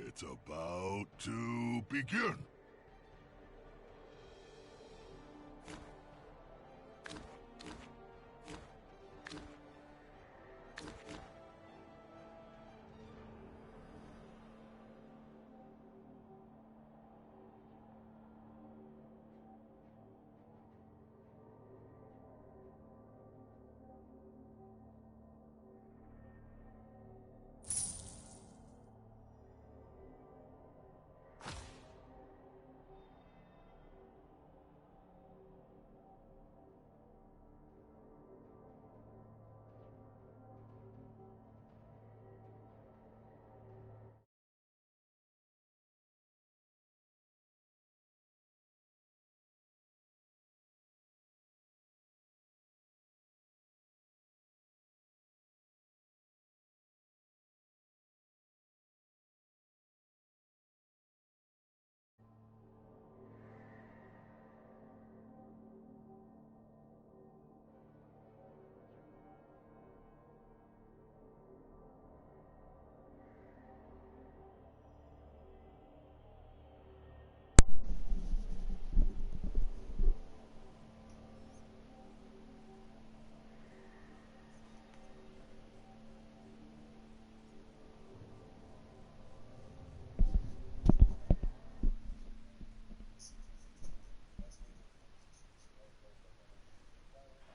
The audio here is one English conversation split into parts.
It's about to begin.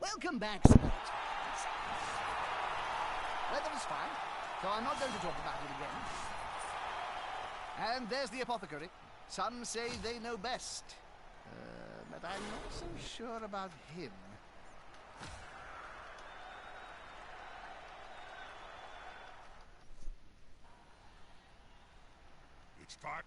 Welcome back, sir. Weather is fine, so I'm not going to talk about it again. And there's the apothecary. Some say they know best. But I'm not so sure about him. It's time.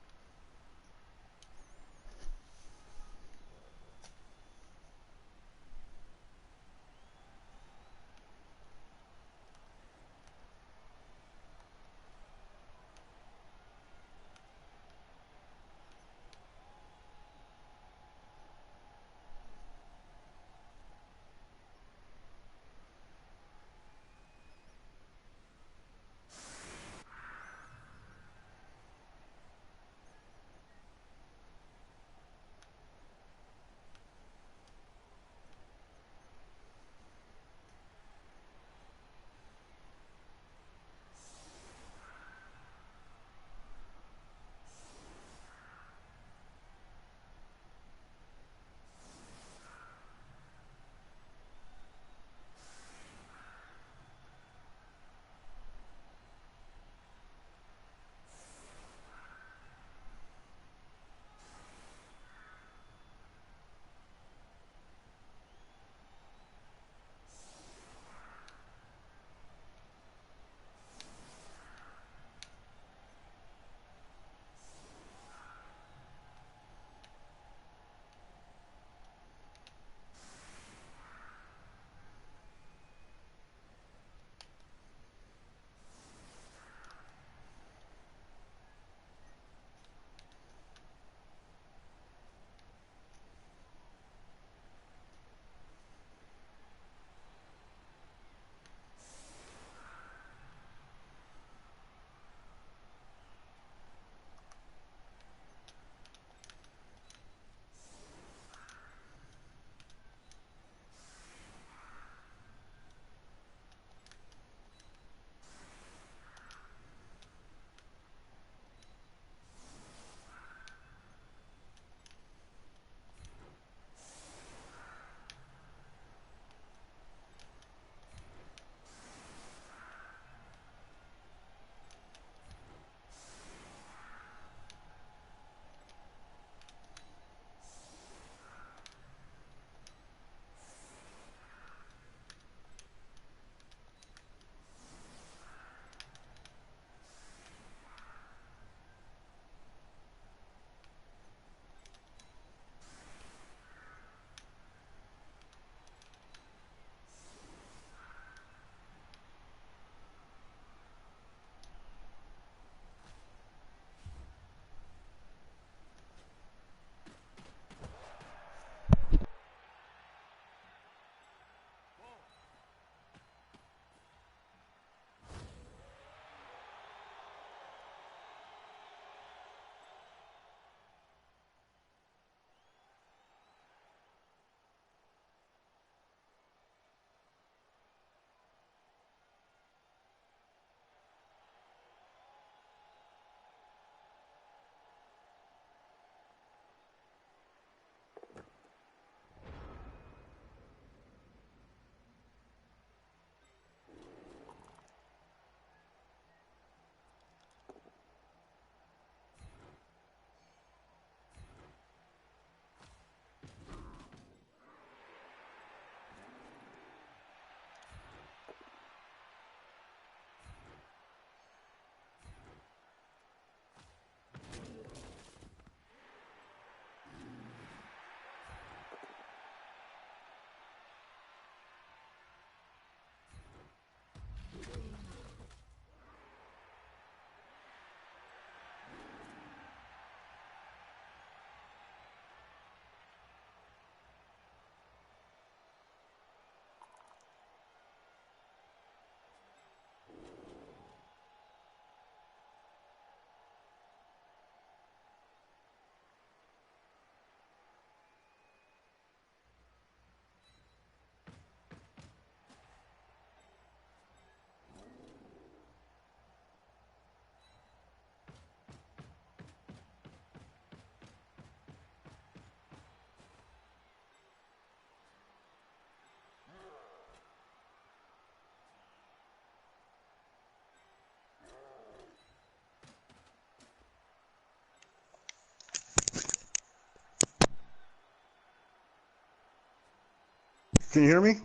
Can you hear me?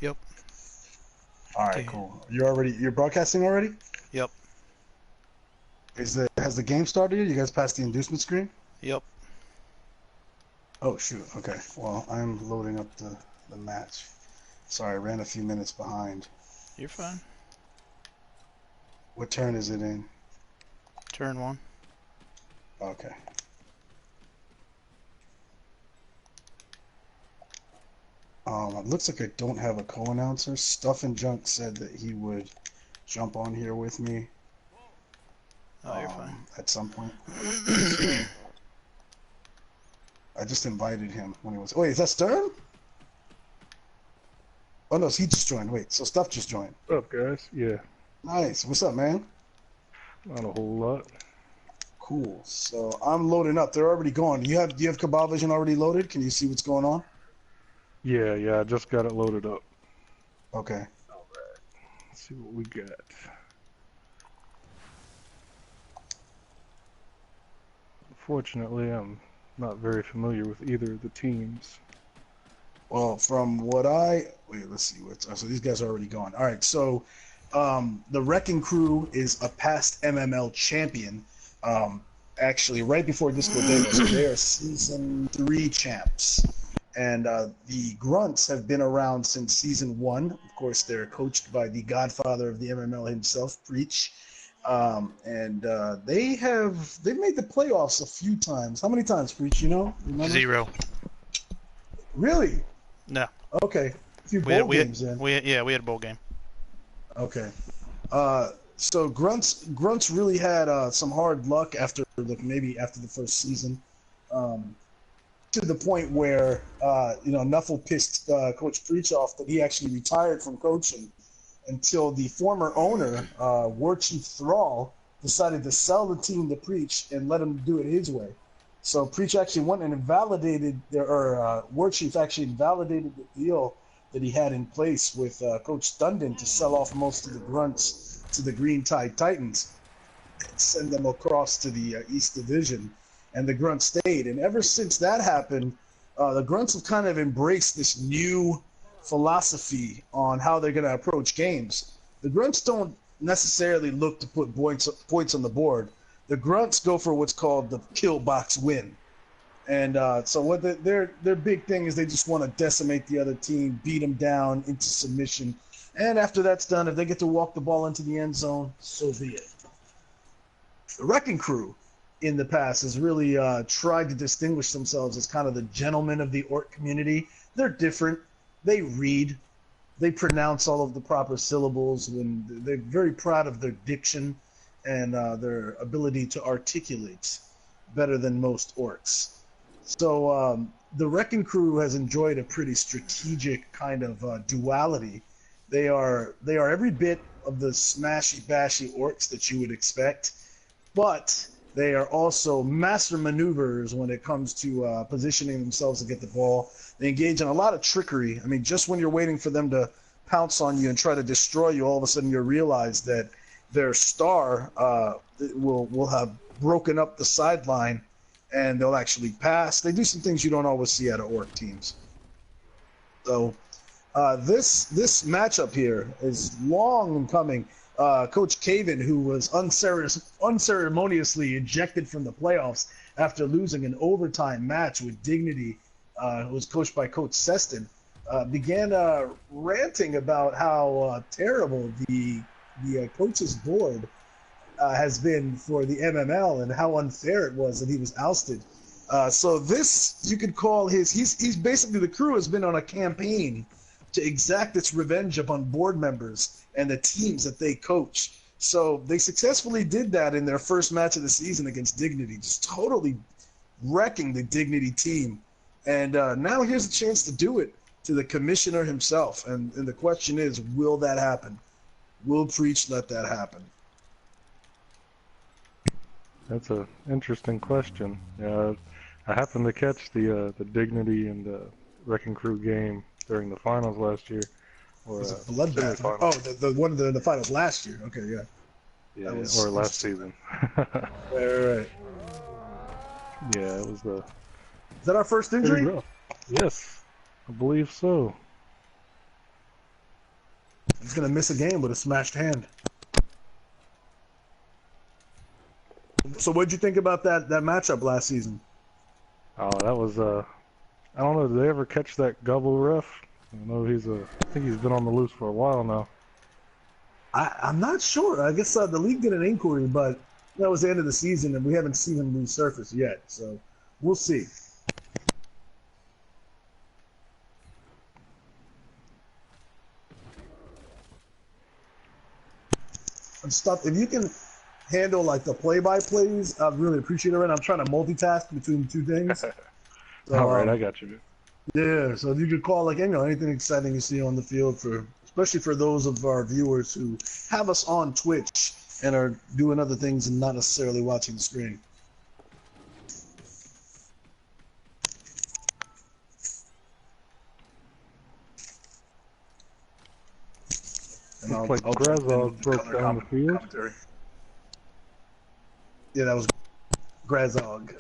Yep. All right, cool. You're broadcasting already? Yep. Has the game started yet? You guys passed the inducement screen? Yep. Oh shoot. Okay. Well, I'm loading up the match. Sorry, I ran a few minutes behind. You're fine. What turn is it in? Turn 1. Okay. It looks like I don't have a co-announcer. Stuff and Junk said that he would jump on here with me. Oh, you're fine. At some point. So, I just invited him when he was. Wait, is that Stern? Oh no, he just joined. Wait, so Stuff just joined. What's up, guys? Yeah. Nice. What's up, man? Not a whole lot. Cool. So I'm loading up. They're already going. Do you have Cabal Vision already loaded? Can you see what's going on? Yeah, I just got it loaded up. Okay. All right. Let's see what we got. Unfortunately, I'm not very familiar with either of the teams. Well, from what wait, let's see so these guys are already gone. All right, so the Wrecking Crew is a past MML champion. Actually, right before Disco Day, so they are season 3 champs. And the Grunts have been around since season 1. Of course, they're coached by the godfather of the MML himself, Preach. And they've made the playoffs a few times. How many times, Preach? You know? Remember? 0. Really? No. Okay. A few bowl games then. We had a bowl game. Okay. So Grunts really had some hard luck after maybe after the first season. To the point where Nuffle pissed Coach Preach off that he actually retired from coaching until the former owner, War Chief Thrall, decided to sell the team to Preach and let him do it his way. So Preach actually went and invalidated, War Chief actually invalidated the deal that he had in place with Coach Dundon to sell off most of the Grunts to the Green Tide Titans and send them across to the East Division. And the Grunts stayed. And ever since that happened, the Grunts have kind of embraced this new philosophy on how they're going to approach games. The Grunts don't necessarily look to put points on the board. The Grunts go for what's called the kill box win. And so what their big thing is they just want to decimate the other team, beat them down into submission. And after that's done, if they get to walk the ball into the end zone, so be it. The Wrecking Crew in the past has really tried to distinguish themselves as kind of the gentlemen of the orc community. They're different. They read. They pronounce all of the proper syllables. When they're very proud of their diction and their ability to articulate better than most orcs. So the Wrecking Crew has enjoyed a pretty strategic kind of duality. They are every bit of the smashy bashy orcs that you would expect, but they are also master maneuverers when it comes to positioning themselves to get the ball. They engage in a lot of trickery. I mean, just when you're waiting for them to pounce on you and try to destroy you, all of a sudden you realize that their star will have broken up the sideline and they'll actually pass. They do some things you don't always see out of orc teams. So this matchup here is long in coming. Coach Caven, who was unceremoniously ejected from the playoffs after losing an overtime match with Dignity, who was coached by Coach Seston, began ranting about how terrible the coaches board has been for the MML and how unfair it was that he was ousted. So this, you could call he's basically, the crew has been on a campaign to exact its revenge upon board members and the teams that they coach. So they successfully did that in their first match of the season against Dignity, just totally wrecking the Dignity team. And now here's a chance to do it to the commissioner himself. And the question is, will that happen? Will Preach let that happen? That's an interesting question. I happened to catch the Dignity and Wrecking Crew game during the finals last year. Was it Bloodbath? Oh, the one in the finals last year. Okay, yeah. Yeah, or last season. Right. Yeah, it was the. Is that our first injury? Yes, I believe so. He's gonna miss a game with a smashed hand. So what'd you think about that matchup last season? Oh, that was I don't know. Did they ever catch that gobble ref? I know I think he's been on the loose for a while now. I'm not sure. I guess the league did an inquiry, but that was the end of the season, and we haven't seen him resurface yet. So we'll see. And stuff. If you can handle like the play-by-plays, I'd really appreciate it. Right now, I'm trying to multitask between the two things. So, All right, I got you. Yeah, so if you could call like anything exciting you see on the field, especially for those of our viewers who have us on Twitch and are doing other things and not necessarily watching the screen. And Looks like jump in Grazog with the broke color down the field. commentary. Yeah, that was Grazog.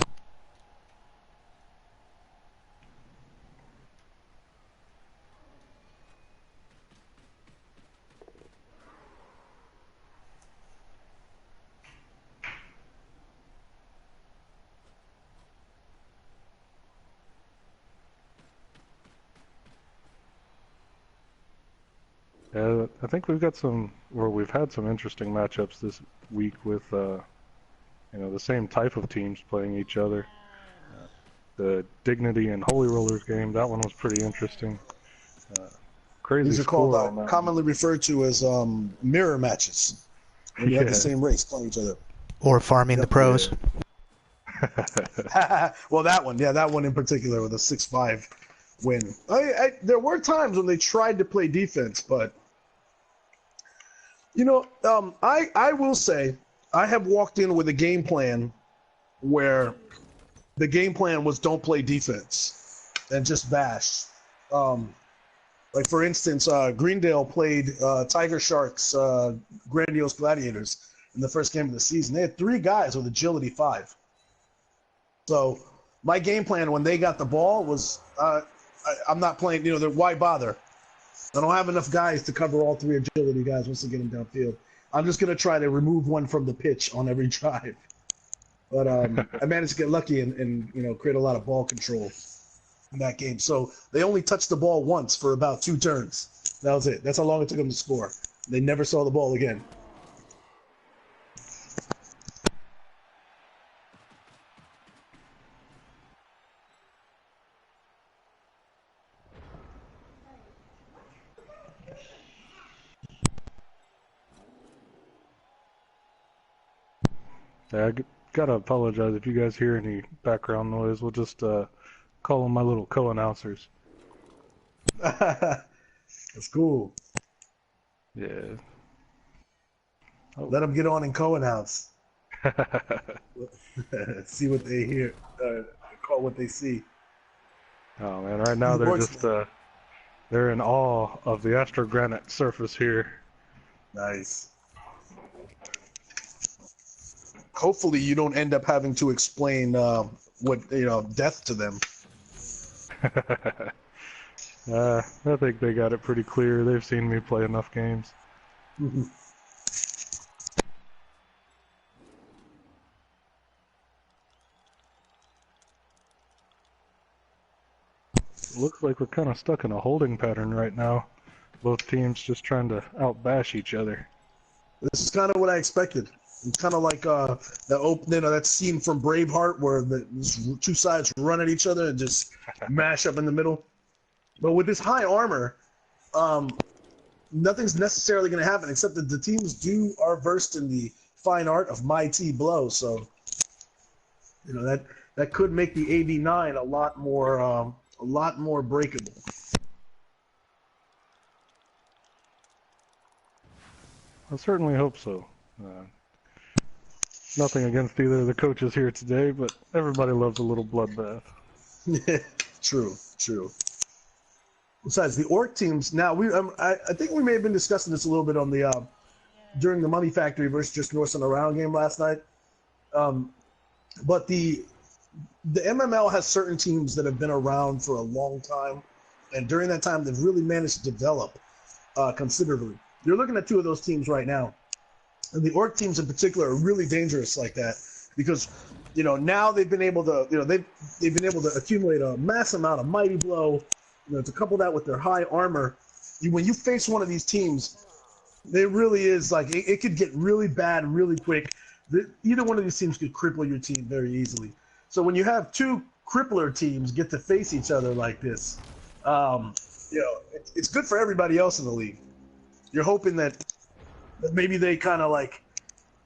Yeah, I think we've had some interesting matchups this week with, the same type of teams playing each other. The Dignity and Holy Rollers game, that one was pretty interesting. Crazy These are score called on that commonly referred to as mirror matches. When you have the same race playing each other. Or farming the pros. Well, that one in particular with a 6-5 win. There were times when they tried to play defense, but I will say I have walked in with a game plan where the game plan was don't play defense and just bash. Like for instance, Greendale played Tiger Sharks, Grandiose Gladiators in the first game of the season. They had 3 guys with agility 5. So my game plan when they got the ball was I'm not playing. Why bother? I don't have enough guys to cover all 3 agility guys once they get them downfield. I'm just gonna try to remove one from the pitch on every drive. But I managed to get lucky and create a lot of ball control in that game. So they only touched the ball once for about 2 turns. That was it. That's how long it took them to score. They never saw the ball again. Yeah, gotta apologize if you guys hear any background noise. We'll just call them my little co-announcers. That's cool. Yeah. Oh. Let them get on and co-announce. See what they hear. Call what they see. Oh man, right now they're just they're in awe of the astrogranite surface here. Nice. Hopefully you don't end up having to explain death to them. I think they got it pretty clear. They've seen me play enough games. Looks like we're kind of stuck in a holding pattern right now. Both teams just trying to outbash each other. This is kind of what I expected. It's kind of like that scene from Braveheart where the 2 sides run at each other and just mash up in the middle. But with this high armor, nothing's necessarily going to happen except that the teams are versed in the fine art of mighty blow. So, that could make the AV9 a lot more breakable. I certainly hope so. Nothing against either of the coaches here today, but everybody loves a little bloodbath. True. Besides the Orc teams, now I think we may have been discussing this a little bit on the during the Money Factory versus Just Norse and Around game last night. But the the MML has certain teams that have been around for a long time, and during that time, they've really managed to develop considerably. You're looking at two of those teams right now, and the Orc teams in particular are really dangerous like that because, now they've been able to, they've been able to accumulate a mass amount of mighty blow. To couple that with their high armor, when you face one of these teams, it really is like it could get really bad really quick. Either one of these teams could cripple your team very easily. So when you have two crippler teams get to face each other like this, it's good for everybody else in the league. You're hoping that maybe they kind of like,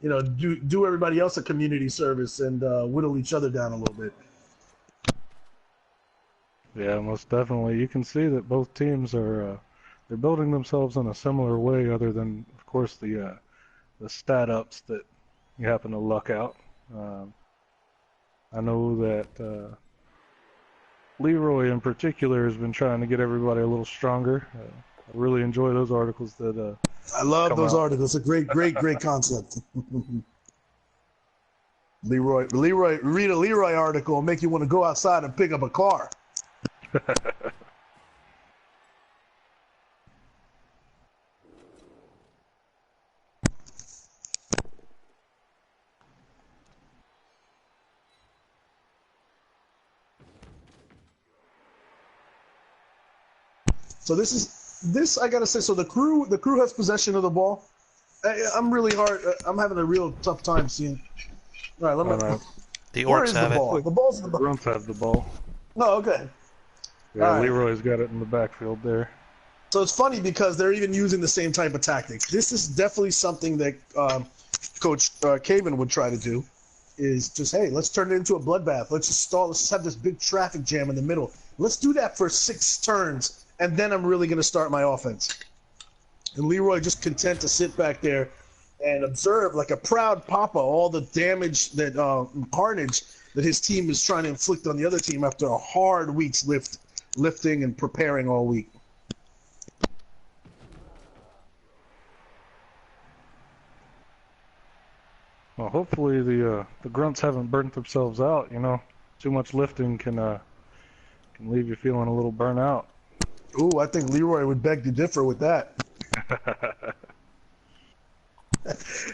do everybody else a community service and whittle each other down a little bit. Yeah, most definitely. You can see that both teams are they're building themselves in a similar way, other than, of course, the stat ups that you happen to luck out. I know that Leroy in particular has been trying to get everybody a little stronger. I really enjoy those articles that I love those out. articles. It's a great concept. Leroy, read a Leroy article and make you want to go outside and pick up a car. So this I gotta say. So the crew has possession of the ball. I'm really hard. I'm having a real tough time seeing. All right, let me. The Where Orcs is have the ball? it. The ball's in the ball. Grunts have the ball. Oh, okay. Yeah, All right. Leroy's got it in the backfield there. So it's funny because they're even using the same type of tactics. This is definitely something that Coach Caven would try to do. Is just, hey, let's turn it into a bloodbath. Let's just stall. Let's just have this big traffic jam in the middle. Let's do that for 6 turns, and then I'm really going to start my offense. And Leroy just content to sit back there and observe like a proud papa all the damage that carnage that his team is trying to inflict on the other team after a hard week's lifting and preparing all week. Well, hopefully the Grunts haven't burnt themselves out. Too much lifting can leave you feeling a little burnt out. Ooh, I think Leroy would beg to differ with that.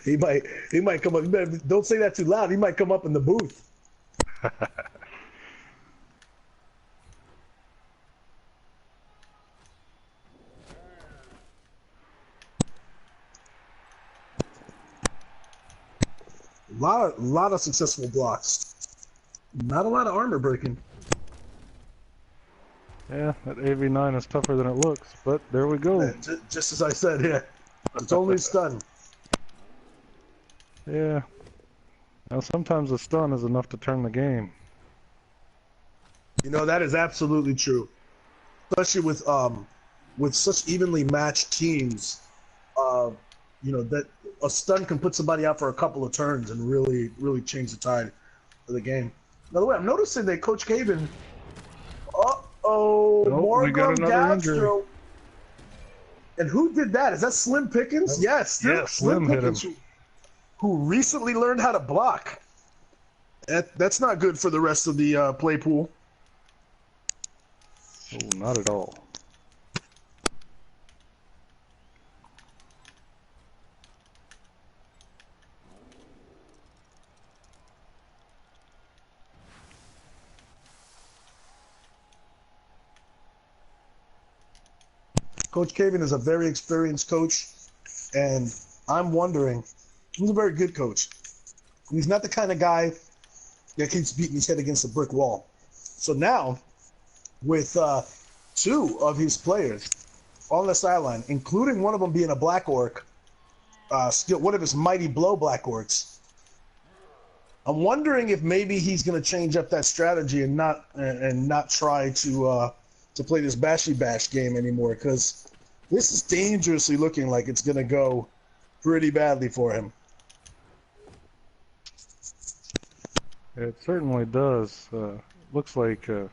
He might come up. Don't say that too loud. He might come up in the booth. A lot of successful blocks. Not a lot of armor breaking. Yeah, that AV9 is tougher than it looks, but there we go. Yeah, just as I said, yeah. It's only a stun. Yeah. Now sometimes a stun is enough to turn the game. That is absolutely true. Especially with such evenly matched teams, that a stun can put somebody out for a couple of turns and really change the tide of the game. By the way, I'm noticing that Coach Caven. We got another injury. And who did that? Is that Slim Pickens? Yes, Slim hit him. Who recently learned how to block. That's not good for the rest of the play pool. Oh, not at all. Coach Caven is a very experienced coach, and I'm wondering, he's a very good coach. He's not the kind of guy that keeps beating his head against a brick wall. So now, with 2 of his players on the sideline, including one of them being a Black Orc, one of his mighty blow Black Orcs, I'm wondering if maybe he's going to change up that strategy and not try to play this bashy bash game anymore, because this is dangerously looking like it's going to go pretty badly for him. It certainly does. Looks like the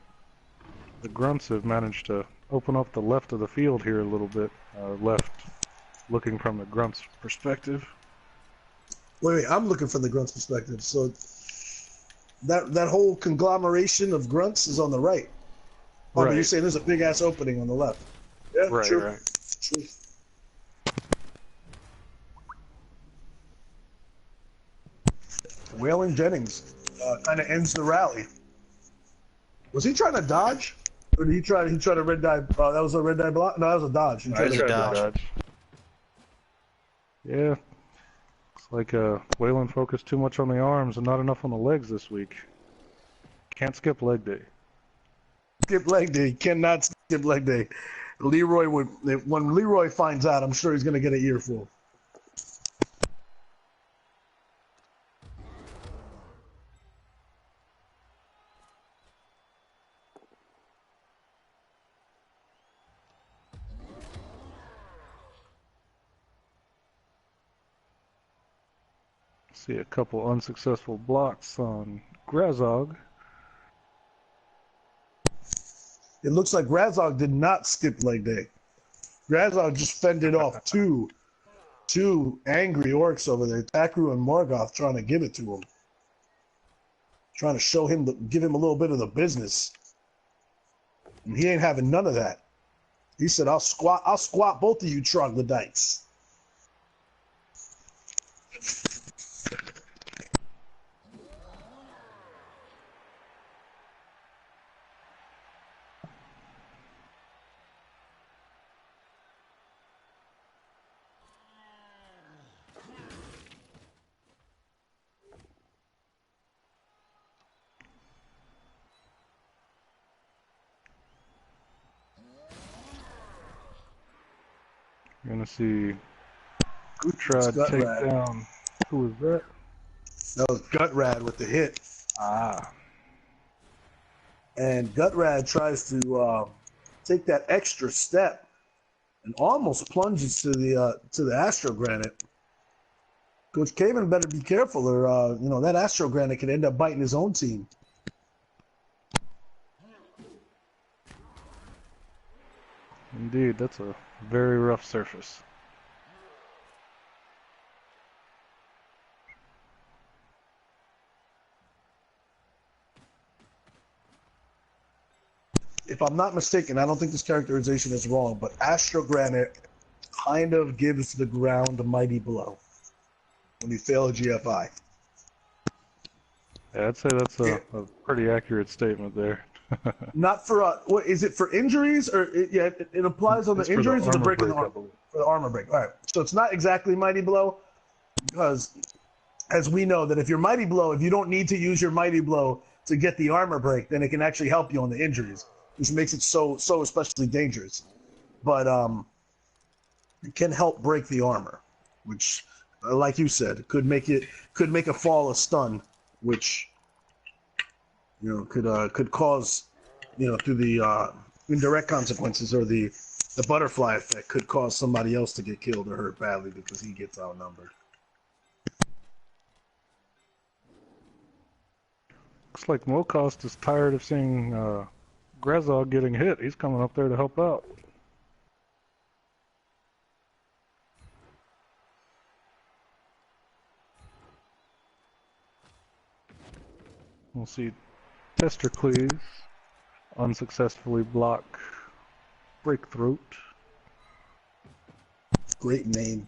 Grunts have managed to open up the left of the field here a little bit. Left, looking from the Grunts' perspective. Wait, I'm looking from the Grunts' perspective. So that whole conglomeration of grunts is on the right. Oh, but you're Right. saying there's a big ass opening on the left. Yeah, Right, true. right. True. Waylon Jennings kind of ends the rally. Was he trying to dodge, or did he try? He tried to red die. That was a red die block. No, that was a dodge. He I tried to tried to dodge. dodge. Yeah. It's like Waylon focused too much on the arms and not enough on the legs this week. Can't skip leg day. skip leg day. Cannot skip leg day. Leroy would. When Leroy finds out, I'm sure he's going to get an earful. See a couple unsuccessful blocks on Grazog. It looks like Razog did not skip leg day. Razog just fended off two angry orcs over there, Takru and Morgoth, trying to give it to him. Trying to show him, give him a little bit of the business. And he ain't having none of that. He said, I'll squat both of you troglodytes. You're gonna see Gutrad Gut take Rat. down. Who was that? That was Gutrad with the hit. Ah. And Gutrad tries to take that extra step and almost plunges to the Astro Granite. Coach Caven better be careful, or that Astro Granite could end up biting his own team. Indeed, that's a very rough surface. If I'm not mistaken, I don't think this characterization is wrong, but Astro Granite kind of gives the ground a mighty blow when you fail a GFI. Yeah, I'd say that's a pretty accurate statement there. Not for what is it for injuries, or it applies on the It's for injuries or the armor break of the break, I arm believe. for the armor break. All right, so it's not exactly mighty blow because, as we know, that if you're mighty blow, if you don't need to use your mighty blow to get the armor break, then it can actually help you on the injuries, which makes it so especially dangerous. But it can help break the armor, which, like you said, could make a fall a stun, which could cause through the indirect consequences or the butterfly effect could cause somebody else to get killed or hurt badly because he gets outnumbered. Looks like Mokost is tired of seeing Grazog getting hit. He's coming up there to help out. We'll see Testercles unsuccessfully block Breakthroat. Great name.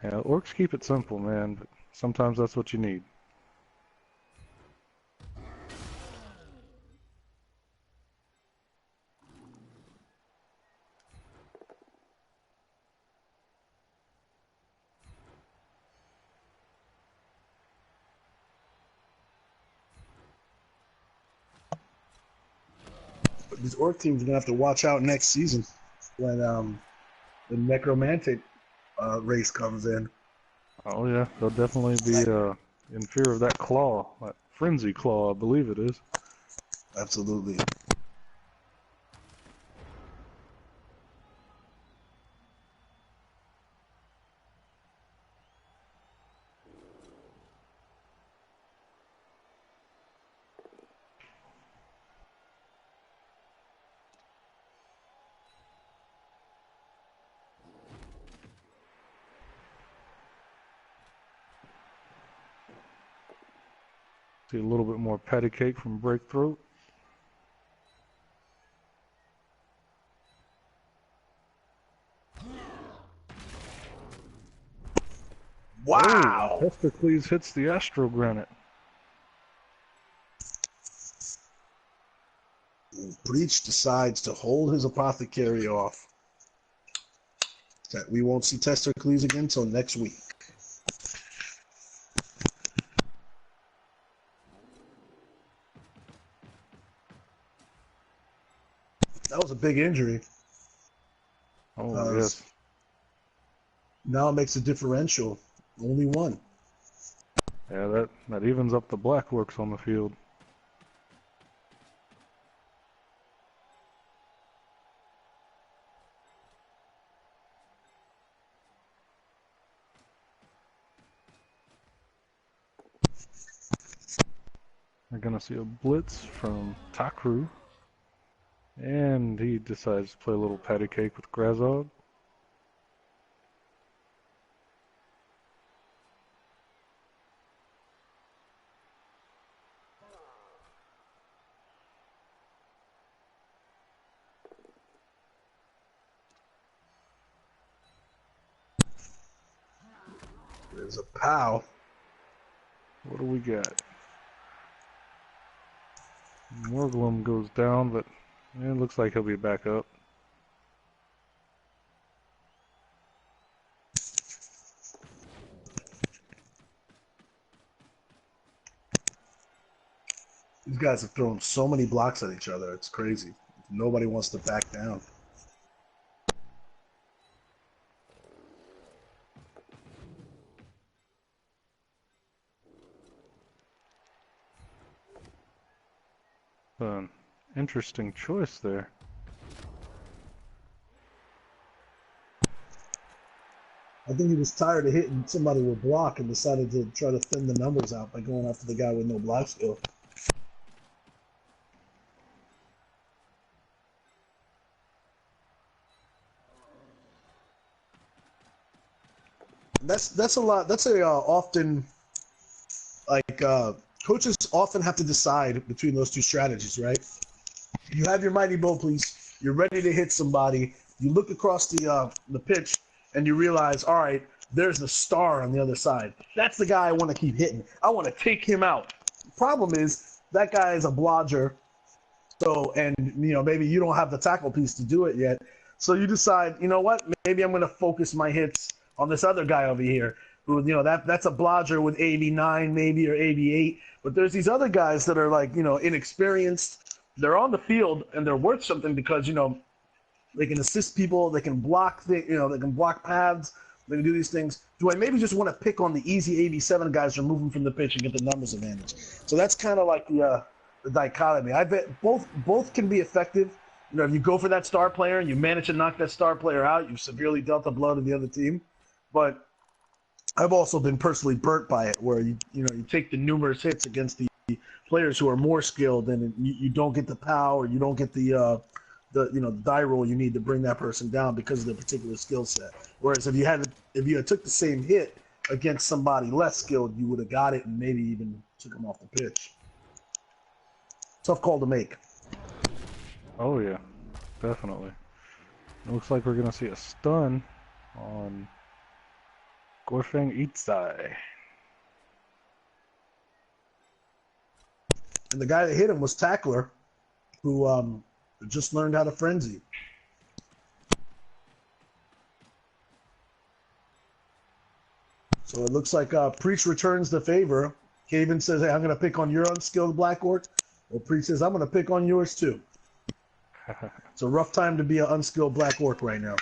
Yeah, orcs keep it simple, man, but sometimes that's what you need. But these orc teams are gonna have to watch out next season when the necromantic race comes in. Oh yeah, they'll definitely be in fear of that claw, that frenzy claw, I believe it is. Absolutely. See a little bit more patty cake from Breakthrough. Wow! Oh, Testicles hits the Astro Granite. Breach decides to hold his apothecary off. That we won't see Testicles again until next week. That was a big injury. Oh, yes. Now it makes a differential. Only one. Yeah, that evens up the black works on the field. We're going to see a blitz from Takru. And he decides to play a little patty cake with Grazog. There's a pow. What do we got? Morglum goes down, but it looks like he'll be back up. These guys have thrown so many blocks at each other. It's crazy. Nobody wants to back down. An interesting choice there. I think he was tired of hitting somebody with block and decided to try to thin the numbers out by going after the guy with no block skill. That's a lot. That's a often like coaches often have to decide between those two strategies, right? You have your mighty bow, please. You're ready to hit somebody. You look across the pitch and you realize, all right, there's the star on the other side. That's the guy I want to keep hitting. I want to take him out. The problem is that guy is a blodger. So, and maybe you don't have the tackle piece to do it yet. So you decide, you know what? Maybe I'm going to focus my hits on this other guy over here, who that's a blodger with AB9 maybe or AB8. But there's these other guys that are like inexperienced. They're on the field and they're worth something because they can assist people, they can block they can block paths, they can do these things. Do I maybe just want to pick on the easy AB7 guys who are moving from the pitch and get the numbers advantage? So that's kind of like the dichotomy. I bet both can be effective. If you go for that star player and you manage to knock that star player out, you've severely dealt a blow to the other team. But I've also been personally burnt by it, where you take the numerous hits against the players who are more skilled, and you don't get the pow or you don't get the die roll you need to bring that person down because of their particular skill set. Whereas if you had took the same hit against somebody less skilled, you would have got it and maybe even took him off the pitch. Tough call to make. Oh yeah, definitely. It looks like we're gonna see a stun on Gorfeng Itzai. And the guy that hit him was Tackler, who just learned how to frenzy. So it looks like Preach returns the favor. Caven says, hey, I'm going to pick on your unskilled Black Orc. Well, Preach says, I'm going to pick on yours too. It's a rough time to be an unskilled Black Orc right now.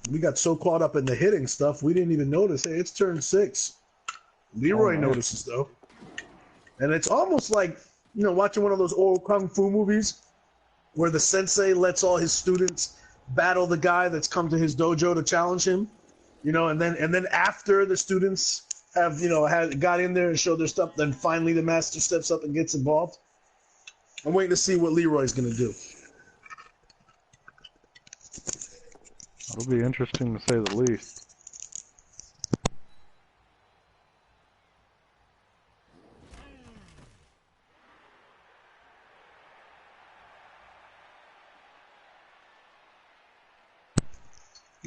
We got so caught up in the hitting stuff, we didn't even notice. Hey, it's turn 6. Leroy notices, though. And it's almost like, watching one of those old kung fu movies where the sensei lets all his students battle the guy that's come to his dojo to challenge him. And then after the students have, got in there and showed their stuff, then finally the master steps up and gets involved. I'm waiting to see what Leroy's going to do. It'll be interesting to say the least.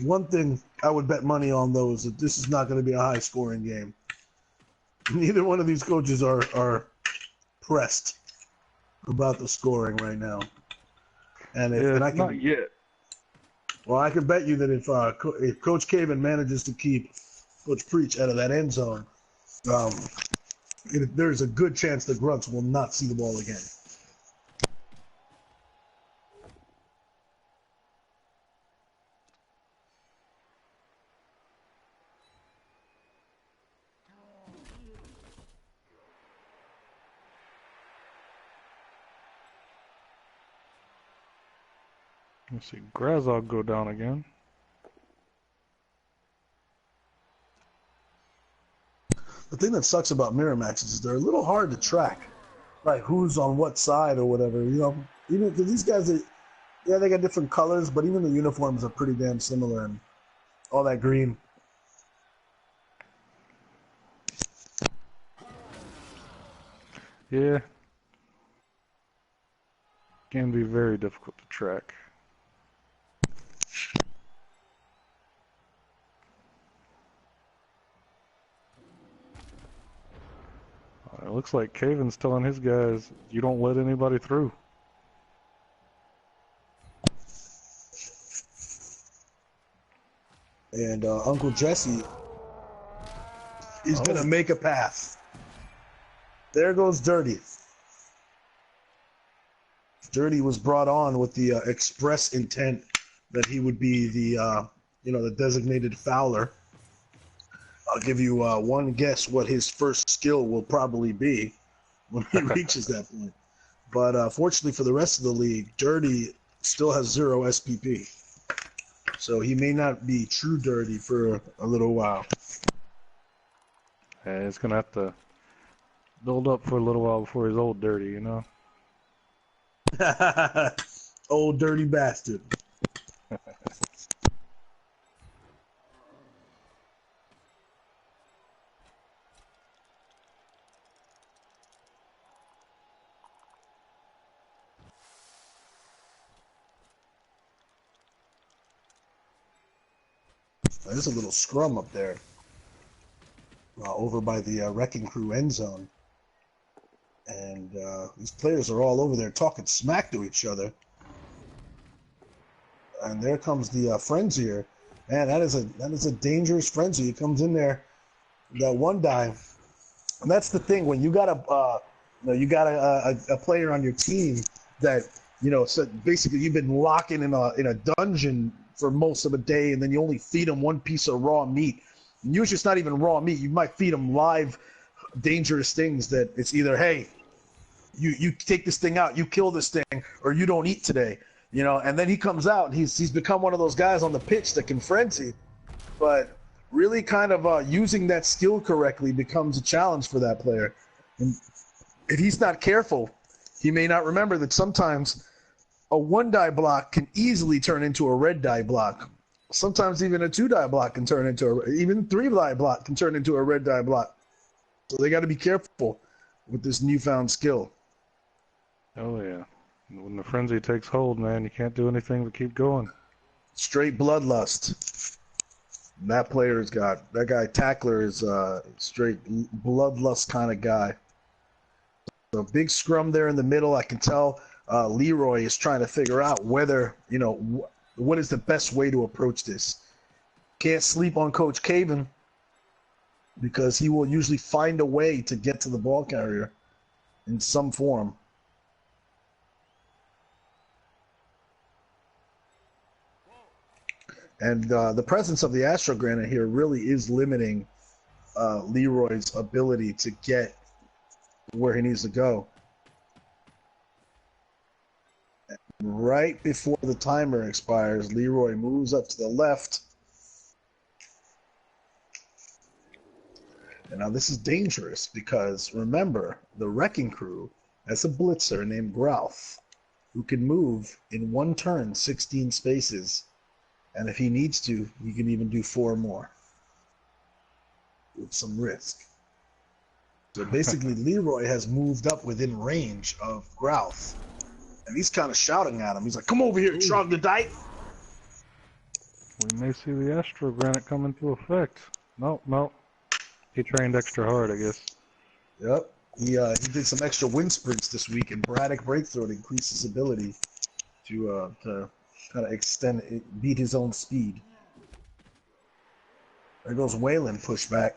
One thing I would bet money on, though, is that this is not going to be a high-scoring game. Neither one of these coaches are pressed about the scoring right now. And if and I can, not yet. Well, I can bet you that if Coach Caven manages to keep Coach Preach out of that end zone, there's a good chance the Grunts will not see the ball again. Let's see, Grazog go down again. The thing that sucks about mirror matches is they're a little hard to track, like who's on what side or whatever. You know, even because these guys, they got different colors, but even the uniforms are pretty damn similar and all that green. Yeah, can be very difficult to track. It looks like Caven's telling his guys, you don't let anybody through. And Uncle Jesse is going to make a pass. There goes Dirty. Dirty was brought on with the express intent that he would be the, the designated fouler. I'll give you one guess what his first skill will probably be when he reaches that point. But fortunately for the rest of the league, Dirty still has 0 SPP. So he may not be true Dirty for a little while. Yeah, he's going to have to build up for a little while before he's old Dirty, you know? Old dirty bastard. There's a little scrum up there, over by the Wrecking Crew end zone. And these players are all over there talking smack to each other. And there comes the Frenzier. Man, that is a dangerous Frenzy. He comes in there, that one dive. And that's the thing, when you got a player on your team that, so basically you've been locking in a dungeon for most of a day, and then you only feed them one piece of raw meat. And usually it's not even raw meat. You might feed them live, dangerous things that it's either, hey, you take this thing out, you kill this thing, or you don't eat today. And then he comes out and he's become one of those guys on the pitch that can frenzy. But really kind of using that skill correctly becomes a challenge for that player. And if he's not careful, he may not remember that sometimes a 1-die block can easily turn into a red die block. Sometimes even a 2-die block can turn into even 3-die block can turn into a red die block. So they got to be careful with this newfound skill. Oh yeah. When the frenzy takes hold, man, you can't do anything but keep going. Straight bloodlust. That guy Tackler is straight bloodlust kind of guy. So big scrum there in the middle. I can tell Leroy is trying to figure out whether, what is the best way to approach this. Can't sleep on Coach Caven because he will usually find a way to get to the ball carrier in some form. And the presence of the Astro Granite here really is limiting Leroy's ability to get where he needs to go. Right before the timer expires, Leroy moves up to the left. And now this is dangerous because, remember, the Wrecking Crew has a blitzer named Growth who can move in one turn 16 spaces. And if he needs to, he can even do 4 more with some risk. So basically, Leroy has moved up within range of Grouth. And he's kind of shouting at him. He's like, come over here, troglodyte. We may see the Astro Granite come into effect. No. He trained extra hard, I guess. Yep. He did some extra wind sprints this week, and Braddock Breakthrough to increase his ability to kind of extend it, beat his own speed. There goes Wayland pushback.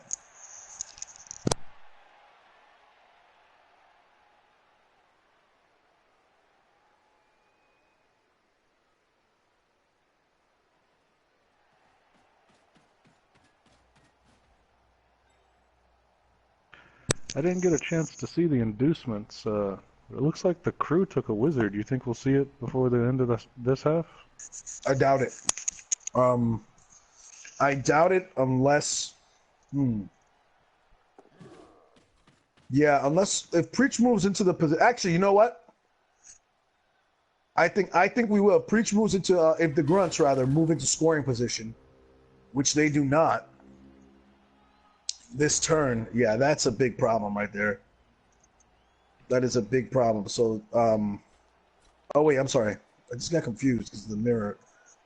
I didn't get a chance to see the inducements. It looks like the crew took a wizard. You think we'll see it before the end of this half? I doubt it. I doubt it unless... Yeah, unless... If Preach moves into the position... Actually, you know what? I think we will. Preach moves into... if the Grunts, rather, move into scoring position, which they do not, this turn, yeah, that's a big problem right there. That is a big problem. So, oh wait, I'm sorry. I just got confused because of the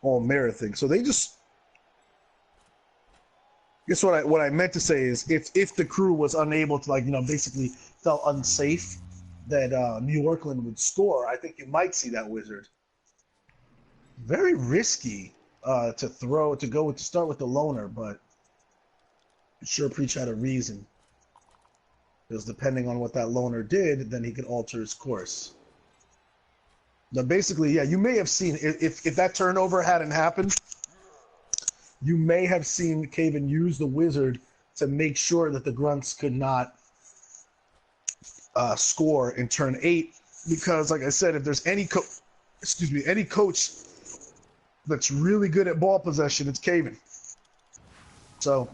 whole mirror thing. So they just... I guess what I meant to say is if the crew was unable to, like, basically felt unsafe that New Orcland would score, I think you might see that wizard. Very risky to start with the loner, but I'm sure Preach had a reason. Because depending on what that loner did, then he could alter his course. Now, basically, yeah, you may have seen, if that turnover hadn't happened, you may have seen Caven use the wizard to make sure that the Grunts could not score in turn 8. Because, like I said, if there's any coach that's really good at ball possession, it's Caven. So...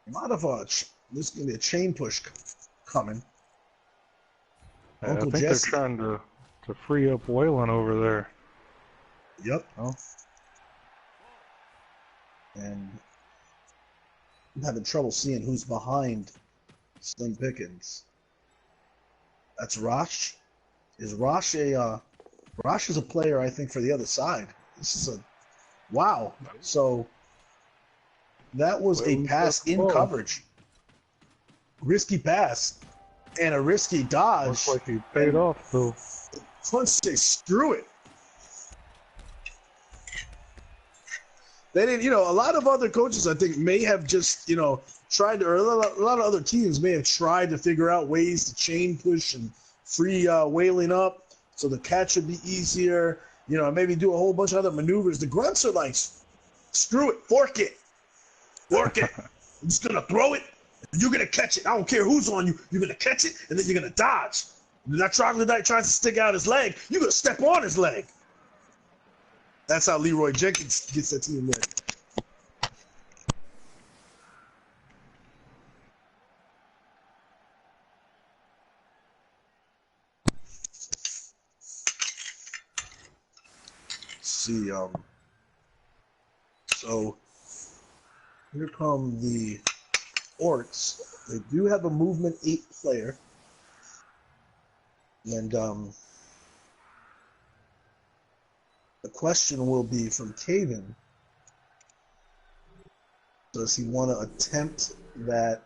a lot of there's going to be a chain push coming. I think they're trying to free up Wayland over there. Yep. Oh. And I'm having trouble seeing who's behind Slim Pickens. That's Rosh. Is Rosh Rosh is a player, I think, for the other side. This is a... Wow. So... that was a pass in coverage. Risky pass. And a risky dodge. Looks like he paid off, though. Once they screw it. They didn't, a lot of other coaches, I think, may have just, tried to, or a lot of other teams may have tried to figure out ways to chain push and free Whaling up so the catch would be easier, maybe do a whole bunch of other maneuvers. The Grunts are like, screw it, fork it. Work it. I'm just going to throw it, and you're going to catch it. I don't care who's on you. You're going to catch it, and then you're going to dodge. When that troglodyte tries to stick out his leg, you're going to step on his leg. That's how Leroy Jenkins gets that team ready. See, so... here come the Orcs. They do have a movement 8 player. And the question will be from Caven. Does he want to attempt that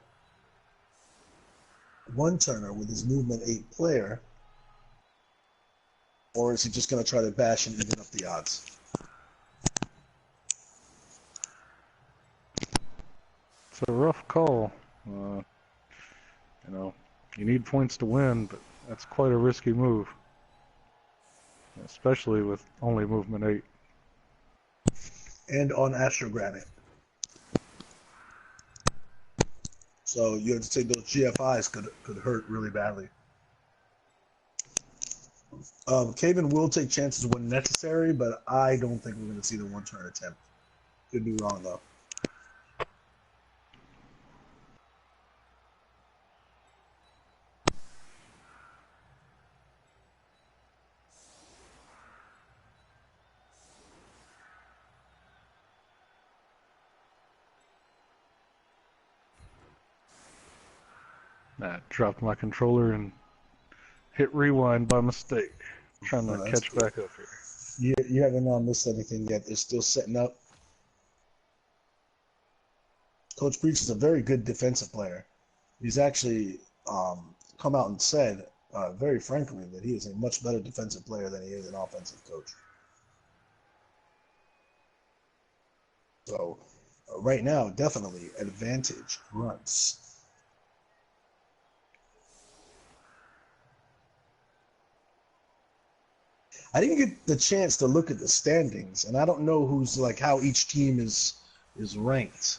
one-turner with his movement 8 player? Or is he just going to try to bash and even up the odds? It's a rough call. You need points to win, but that's quite a risky move. Especially with only movement 8. And on Astro Granite. So you have to take those GFIs could hurt really badly. Caven will take chances when necessary, but I don't think we're going to see the one-turn attempt. Could be wrong, though. I dropped my controller and hit rewind by mistake. Trying to catch back up here. You haven't missed anything yet. They're still setting up. Coach Breach is a very good defensive player. He's actually come out and said, very frankly, that he is a much better defensive player than he is an offensive coach. So right now, definitely advantage Grunts. I didn't get the chance to look at the standings, and I don't know who's like how each team is ranked.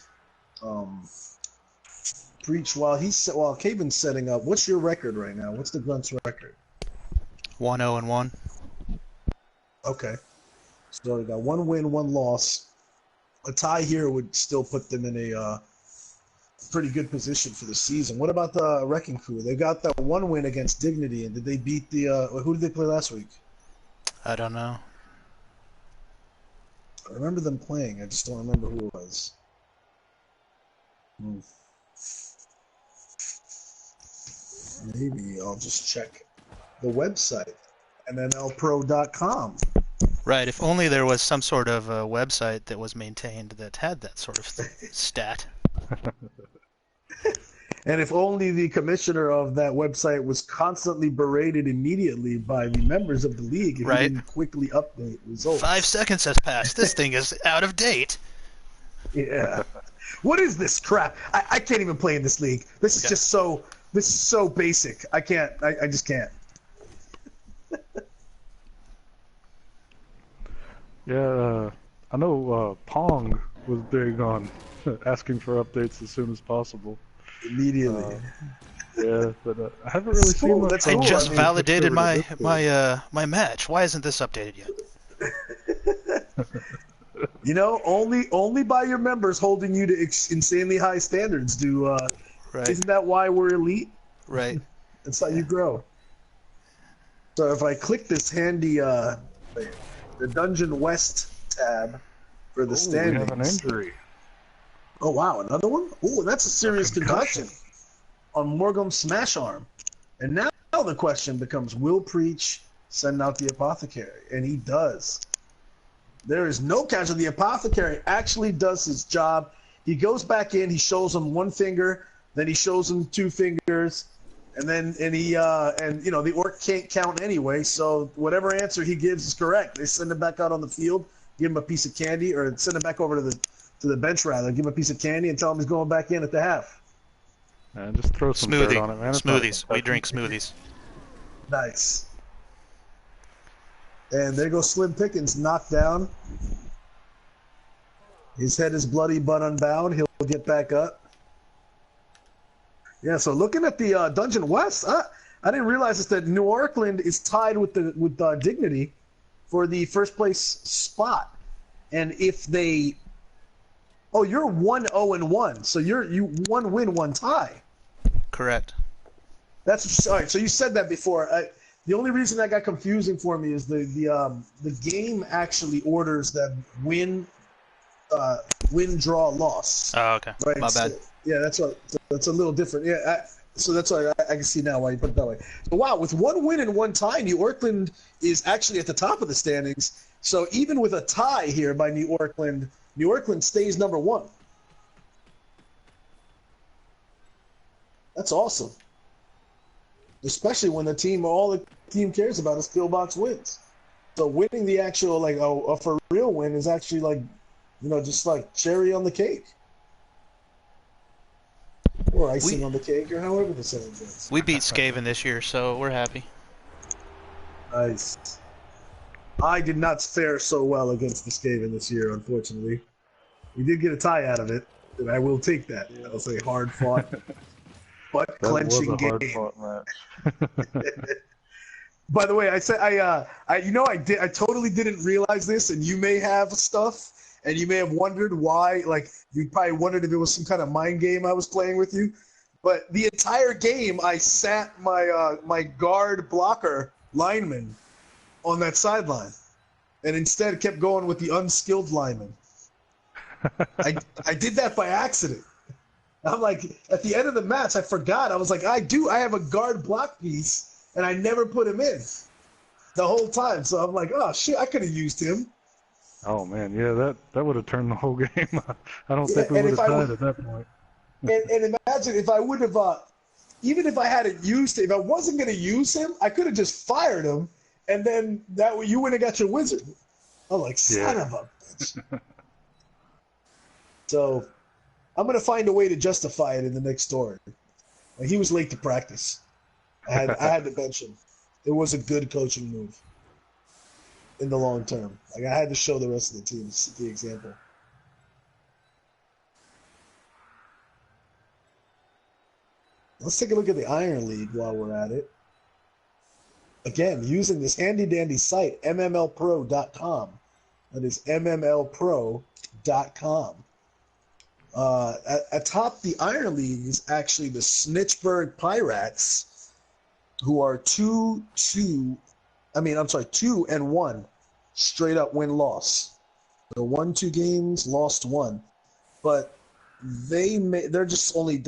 Breach, while Caven's setting up, what's your record right now? What's the Grunts record? 1-0-1. Okay, so they got 1 win, 1 loss. A tie here would still put them in a pretty good position for the season. What about the Wrecking Crew? They got that 1 win against Dignity, and did they beat the? Who did they play last week? I don't know. I remember them playing. I just don't remember who it was. Maybe I'll just check the website, mmlpro.com. Right, if only there was some sort of a website that was maintained that had that sort of stat. And if only the commissioner of that website was constantly berated immediately by the members of the league if he didn't quickly update results. 5 seconds has passed. This thing is out of date. Yeah. What is this crap? I can't even play in this league. This is just so... This is so basic. I can't. I just can't. Yeah, I know Pong was big on asking for updates as soon as possible. Immediately. Yeah, but I haven't really seen much. I just validated my match. Why isn't this updated yet? You know, only by your members holding you to insanely high standards do. Right. Isn't that why we're elite? Right. That's how you grow. So if I click this handy the Dungeon West tab for the standings. We have an injury. Oh wow, another one? Oh, that's a serious concussion on Morgum's smash arm. And now the question becomes, will Preach send out the Apothecary? And he does. There is no casualty. The Apothecary actually does his job. He goes back in, he shows him 1 finger, then he shows him 2 fingers, and the orc can't count anyway, so whatever answer he gives is correct. They send him back out on the field, give him a piece of candy, or send him back over to the bench rather, give him a piece of candy and tell him he's going back in at the half. Man, just throw some dirt on it, man. Smoothies. We drink smoothies. Nice. And there goes Slim Pickens, knocked down. His head is bloody but unbound. He'll get back up. Yeah, so looking at the Dungeon West, I didn't realize that New Orcland is tied with Dignity for the first place spot. And if they... Oh, you're 1-0-1, so you 1 win, 1 tie. Correct. That's all right. So you said that before. The only reason that got confusing for me is the game actually orders them win, draw, loss. Oh, okay. Right? My bad. So, yeah, that's a little different. Yeah, so that's why I can see now why you put it that way. So wow, with 1 win and 1 tie, New Orcland is actually at the top of the standings. So even with a tie here by New Orcland stays number 1. That's awesome. Especially when all the team cares about is Pillbox wins. So winning the actual a for real win is actually just like cherry on the cake. Or icing on the cake, or however the saying goes. We beat Skaven this year, so we're happy. Nice. I did not fare so well against the Skaven this year, unfortunately. We did get a tie out of it, and I will take that. That was a hard-fought, butt-clenching game. That was a hard-fought match. By the way, I totally didn't realize this, and you may have stuff, and you may have wondered why, you probably wondered if it was some kind of mind game I was playing with you. But the entire game, I sat my guard blocker lineman on that sideline, and instead kept going with the unskilled lineman. I did that by accident. I'm like, at the end of the match, I forgot. I was like, I have a guard block piece, and I never put him in the whole time. So I'm like, oh shit, I could have used him. Oh man, yeah, that would have turned the whole game. I don't Yeah, think we and would if have I tied would, at that point. and imagine if I would have, even if I hadn't used him, if I wasn't going to use him, I could have just fired him, and then that way you wouldn't have got your wizard. I'm like, son of a bitch. So I'm going to find a way to justify it in the next story. Like, he was late to practice. I had to bench him. It was a good coaching move in the long term. Like, I had to show the rest of the team the example. Let's take a look at the Iron League while we're at it. Again, using this handy-dandy site, MMLpro.com. That is MMLpro.com. Atop the Iron League is actually the Snitchburg Pirates, who are 2-1 straight up win-loss. So won 2 games, lost 1. But they're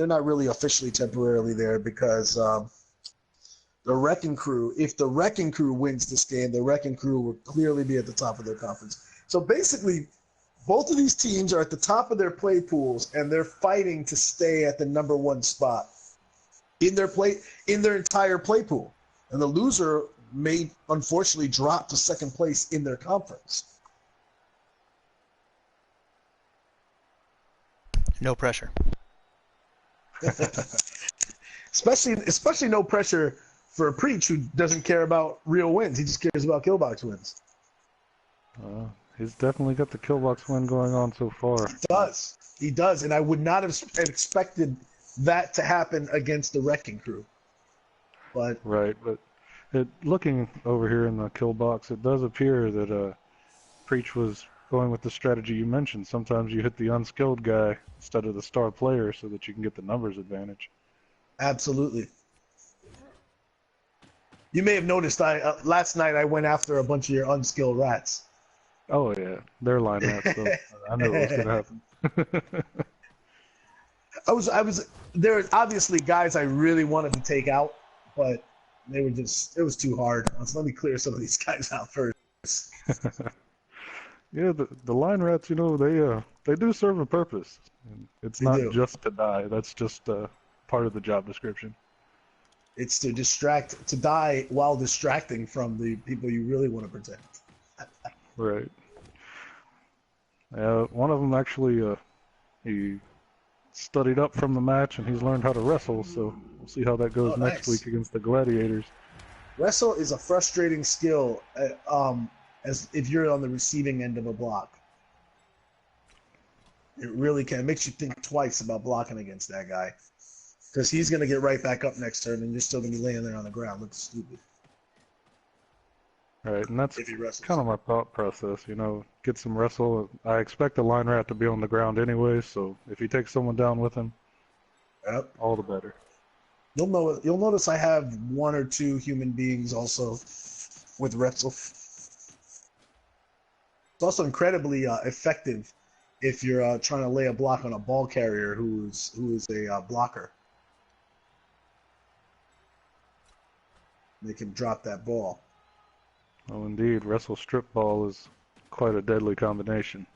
not really officially temporarily there because the Wrecking Crew, if the Wrecking Crew wins this game, the Wrecking Crew will clearly be at the top of their conference. So basically, both of these teams are at the top of their play pools, and they're fighting to stay at the number 1 spot in their entire play pool. And the loser may unfortunately drop to second place in their conference. No pressure. Especially no pressure for a Preach who doesn't care about real wins. He just cares about Killbox wins. He's definitely got the Killbox win going on so far. He does, and I would not have expected that to happen against the Wrecking Crew. But right, but looking over here in the Killbox, it does appear that Preach was going with the strategy you mentioned. Sometimes you hit the unskilled guy instead of the star player so that you can get the numbers advantage. Absolutely. You may have noticed last night I went after a bunch of your unskilled rats. Oh yeah, they're line rats, so I knew it was going to happen. There were obviously guys I really wanted to take out, but it was too hard. So let me clear some of these guys out first. Yeah, the line rats, they do serve a purpose. It's not just to die. That's just part of the job description. It's to die while distracting from the people you really want to protect. Right. One of them actually, he studied up from the match and he's learned how to wrestle. So we'll see how that goes next week against the Gladiators. Wrestle is a frustrating skill. As if you're on the receiving end of a block. It really can. It makes you think twice about blocking against that guy. Because he's going to get right back up next turn, and you're still going to be laying there on the ground looking stupid. Right, and that's kind of my thought process, get some wrestle. I expect the line rat to be on the ground anyway, so if you take someone down with him, all the better. You'll notice I have 1 or 2 human beings also with wrestle. It's also incredibly effective if you're trying to lay a block on a ball carrier who is a blocker. They can drop that ball. Oh, indeed. Wrestle strip ball is quite a deadly combination.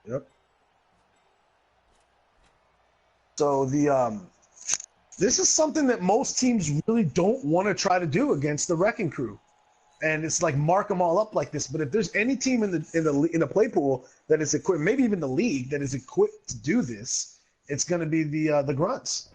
Yep. So this is something that most teams really don't want to try to do against the Wrecking Crew. And it's like mark them all up like this. But if there's any team in the play pool that is equipped, maybe even the league that is equipped to do this, it's going to be the Grunts.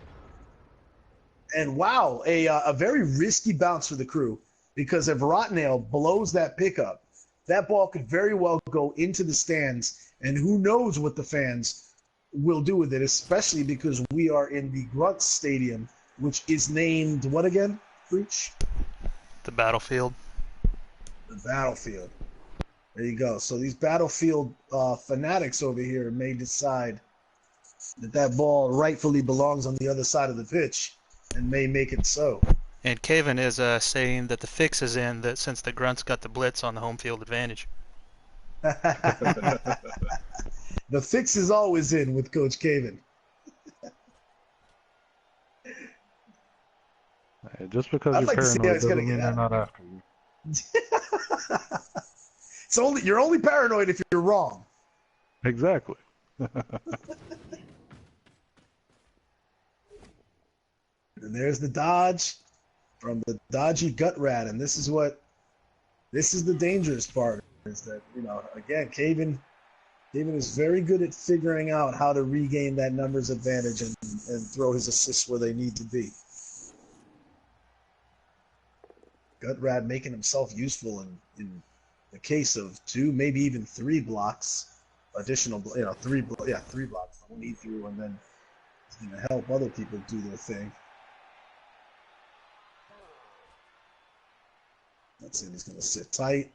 And wow, a very risky bounce for the Crew, because if Rotnail blows that pickup, that ball could very well go into the stands, and who knows what the fans will do with it, especially because we are in the Grunts Stadium, which is named what again, Breach? The Battlefield. The Battlefield. There you go. So these Battlefield fanatics over here may decide that ball rightfully belongs on the other side of the pitch and may make it so. And Caven is saying that the fix is in that since the Grunts got the blitz on the home field advantage. The fix is always in with Coach Caven. Just because I'd you're like to see how paranoid it's gonna doesn't get mean they're out. not after you. You're only paranoid if you're wrong. Exactly. And there's the dodge from the dodgy gut rat, and this is the dangerous part, is that, again, Caven is very good at figuring out how to regain that numbers advantage and throw his assists where they need to be. Gut rat making himself useful in the case of 2, maybe even 3 blocks, additional, 3 blocks, don't need through, and then it's going to help other people do their thing. That's it. He's going to sit tight.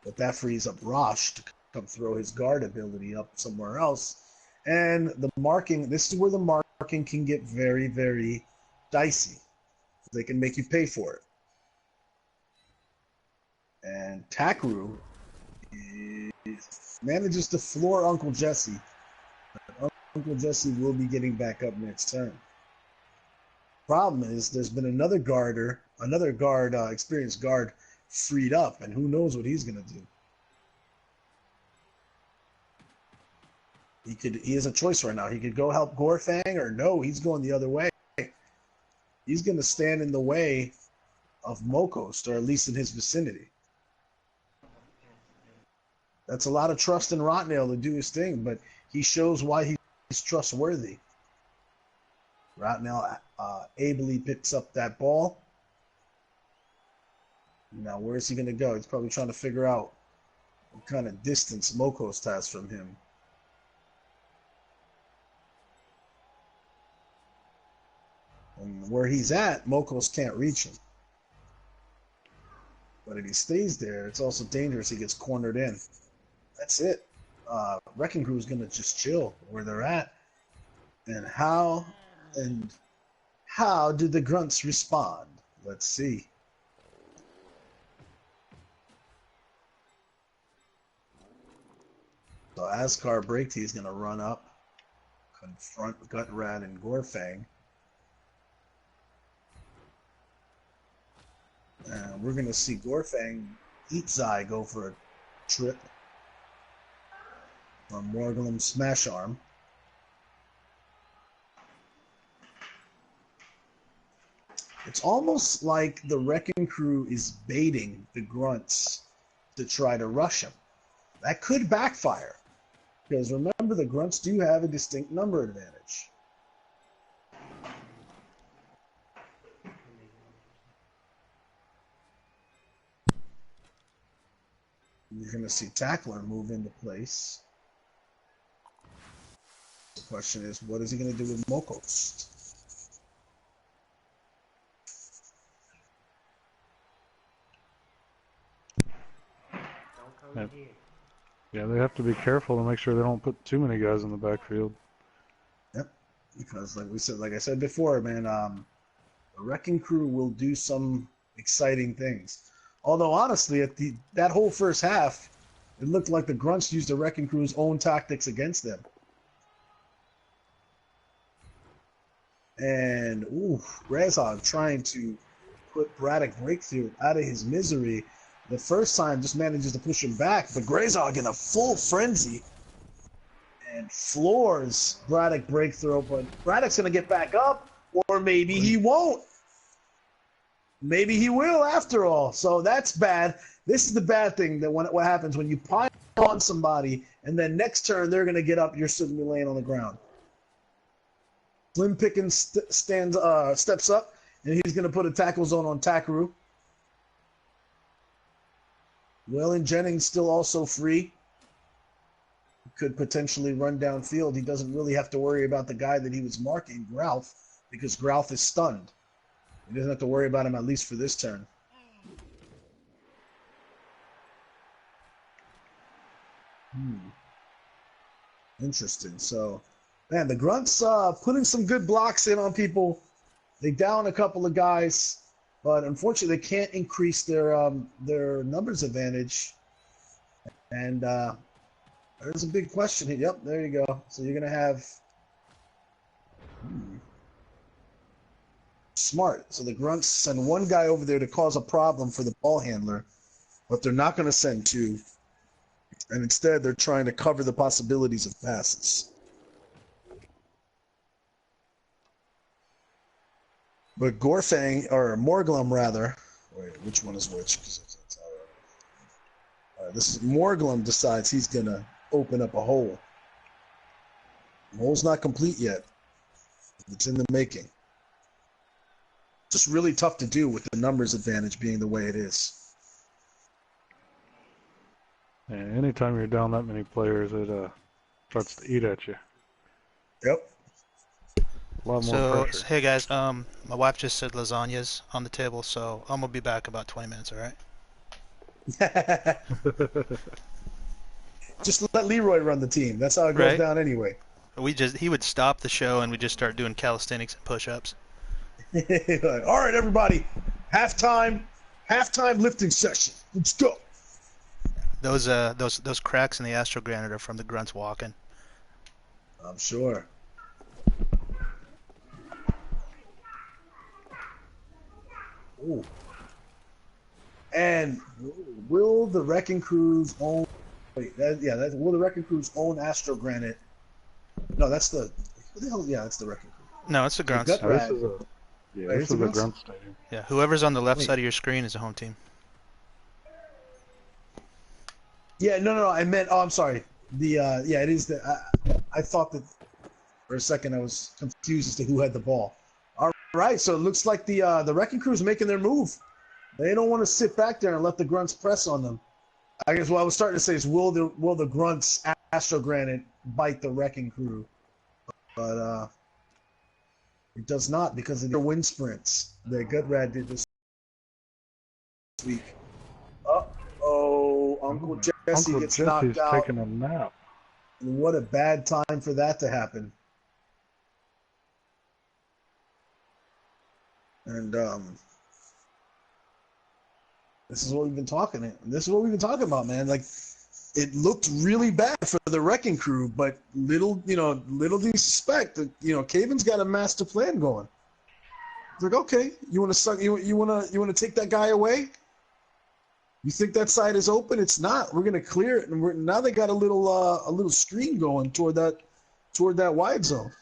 But that frees up Rosh to come throw his guard ability up somewhere else. And the marking, this is where the marking can get very, very dicey. They can make you pay for it. And Takru manages to floor Uncle Jesse. But Uncle Jesse will be getting back up next turn. Problem is, there's been another experienced guard freed up, and who knows what he's going to do. He has a choice right now. He could go help Gorfang, or no, he's going the other way. He's going to stand in the way of Mokost, or at least in his vicinity. That's a lot of trust in Rotnail to do his thing, but he shows why he's trustworthy. Rotnail ably picks up that ball. Now, where is he going to go? He's probably trying to figure out what kind of distance Mokost has from him. And where he's at, Mokost can't reach him. But if he stays there, it's also dangerous. He gets cornered in. That's it. Wrecking Crew is going to just chill where they're at. And how do the Grunts respond? Let's see. So Askar Breakty is going to run up, confront Gutrat and Gorfang. And we're going to see Gorfang eat Zai go for a trip from Morgulum Smash Arm. It's almost like the Wrecking Crew is baiting the Grunts to try to rush him. That could backfire, because remember, the Grunts do have a distinct number advantage. You're going to see Tackler move into place. The question is, what is he going to do with Mokost? Yeah, they have to be careful to make sure they don't put too many guys in the backfield. Yep, because like I said before, man, the Wrecking Crew will do some exciting things. Although honestly, that whole first half, it looked like the Grunts used the Wrecking Crew's own tactics against them. And Rezog trying to put Braddock Breakthrough out of his misery. The first time just manages to push him back, but Grayzog in a full frenzy and floors Braddock Breakthrough, but Braddock's going to get back up, or maybe he won't. Maybe he will after all. So that's bad. This is the bad thing, that what happens when you pile on somebody and then next turn they're going to get up, you're still going to be laying on the ground. Slim Pickens steps up, and he's going to put a tackle zone on Takaru. Waylon Jennings still also free. Could potentially run downfield. He doesn't really have to worry about the guy that he was marking, Growth, because Growth is stunned. He doesn't have to worry about him, at least for this turn. Interesting. So, man, the Grunts putting some good blocks in on people. They down a couple of guys, but unfortunately they can't increase their numbers advantage. And there's a big question here. Yep, there you go. So you're going to have... Smart. So the Grunts send one guy over there to cause a problem for the ball handler, but they're not going to send two. And instead, they're trying to cover the possibilities of passes. But Gorfang, or Morglum rather, wait, which one is which? This is Morglum decides he's going to open up a hole. The hole's not complete yet. It's in the making. Just really tough to do with the numbers advantage being the way it is. And anytime you're down that many players, it starts to eat at you. Yep. A lot more pressure. Hey guys, my wife just said lasagna's on the table, so I'm gonna be back about 20 minutes. All right. Just let Leroy run the team. That's how it goes down anyway. He would stop the show and we just start doing calisthenics and push-ups. Like, all right, everybody, halftime lifting session. Let's go. Those cracks in the Astro Granite are from the Grunts walking. I'm sure. Ooh. And will the Wrecking Crew's own? Wait, will the Wrecking Crew's own Astro Granite? No, that's the. What the hell? Yeah, that's the Wrecking Crew. No, it's the Grunts. This is the Grunts stadium. Yeah, whoever's on the left side of your screen is a home team. Yeah, no. I meant. Oh, I'm sorry. It is the. I thought that for a second I was confused as to who had the ball. All right, so it looks like the Wrecking Crew's making their move. They don't want to sit back there and let the Grunts press on them. I guess what I was starting to say is will the Grunts Astro Granite bite the Wrecking Crew? But it does not because of their wind sprints. The Gutrad did this week. Uncle Jesse gets knocked out. Taking a nap. What a bad time for that to happen. And this is what we've been talking. This is what we've been talking about, man. Like, it looked really bad for the Wrecking Crew, but little do you suspect that Caven's got a master plan going. It's like, okay, you want to take that guy away? You think that side is open? It's not. We're gonna clear it, and now they got a little screen going toward that wide zone.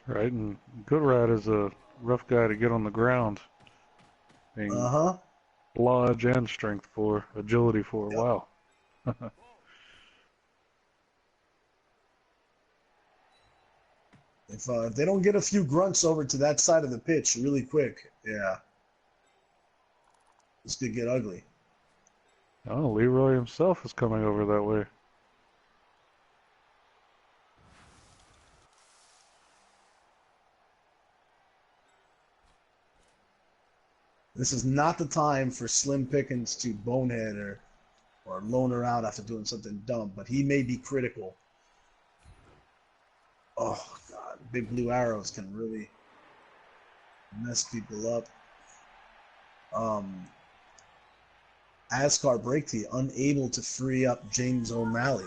Right, and Gutrad is a rough guy to get on the ground. Lodge and strength for, agility for. Yep. Wow. If they don't get a few Grunts over to that side of the pitch really quick, yeah, this could get ugly. Oh, Leroy himself is coming over that way. This is not the time for Slim Pickens to bonehead or loan her out after doing something dumb, but he may be critical. Oh, God. Big blue arrows can really mess people up. Ascar Breaktee unable to free up James O'Malley.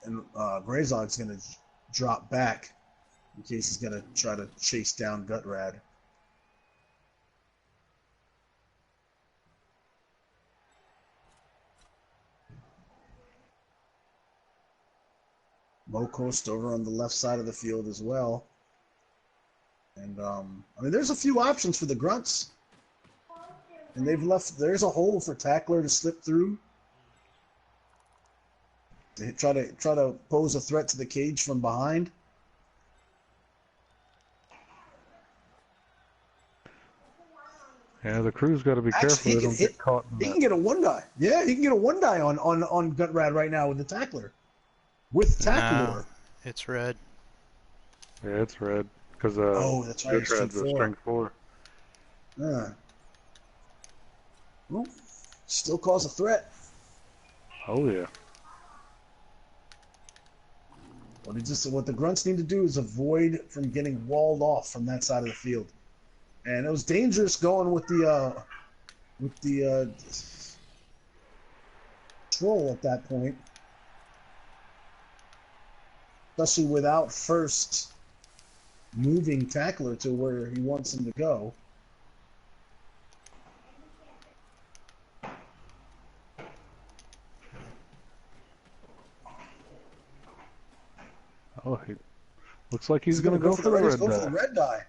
And Grayzog's going to drop back in case he's going to try to chase down Gutrad. Mocost over on the left side of the field as well. And, there's a few options for the Grunts. And there's a hole for Tackler to slip through. They try to pose a threat to the cage from behind. Yeah, the crew's got to be careful they don't get caught in that. He can get a one die. Yeah, he can get a one die on Gutrad right now with the Tackler. With Tackler. No, it's red. Yeah, it's red. Because that's right. Gutrad's a strength 4. Yeah. Well, still cause a threat. Oh, yeah. What the Grunts need to do is avoid from getting walled off from that side of the field. And it was dangerous going with the control at that point. Especially without first moving tackler to where he wants him to go. Oh, he looks like he's gonna go for the red die.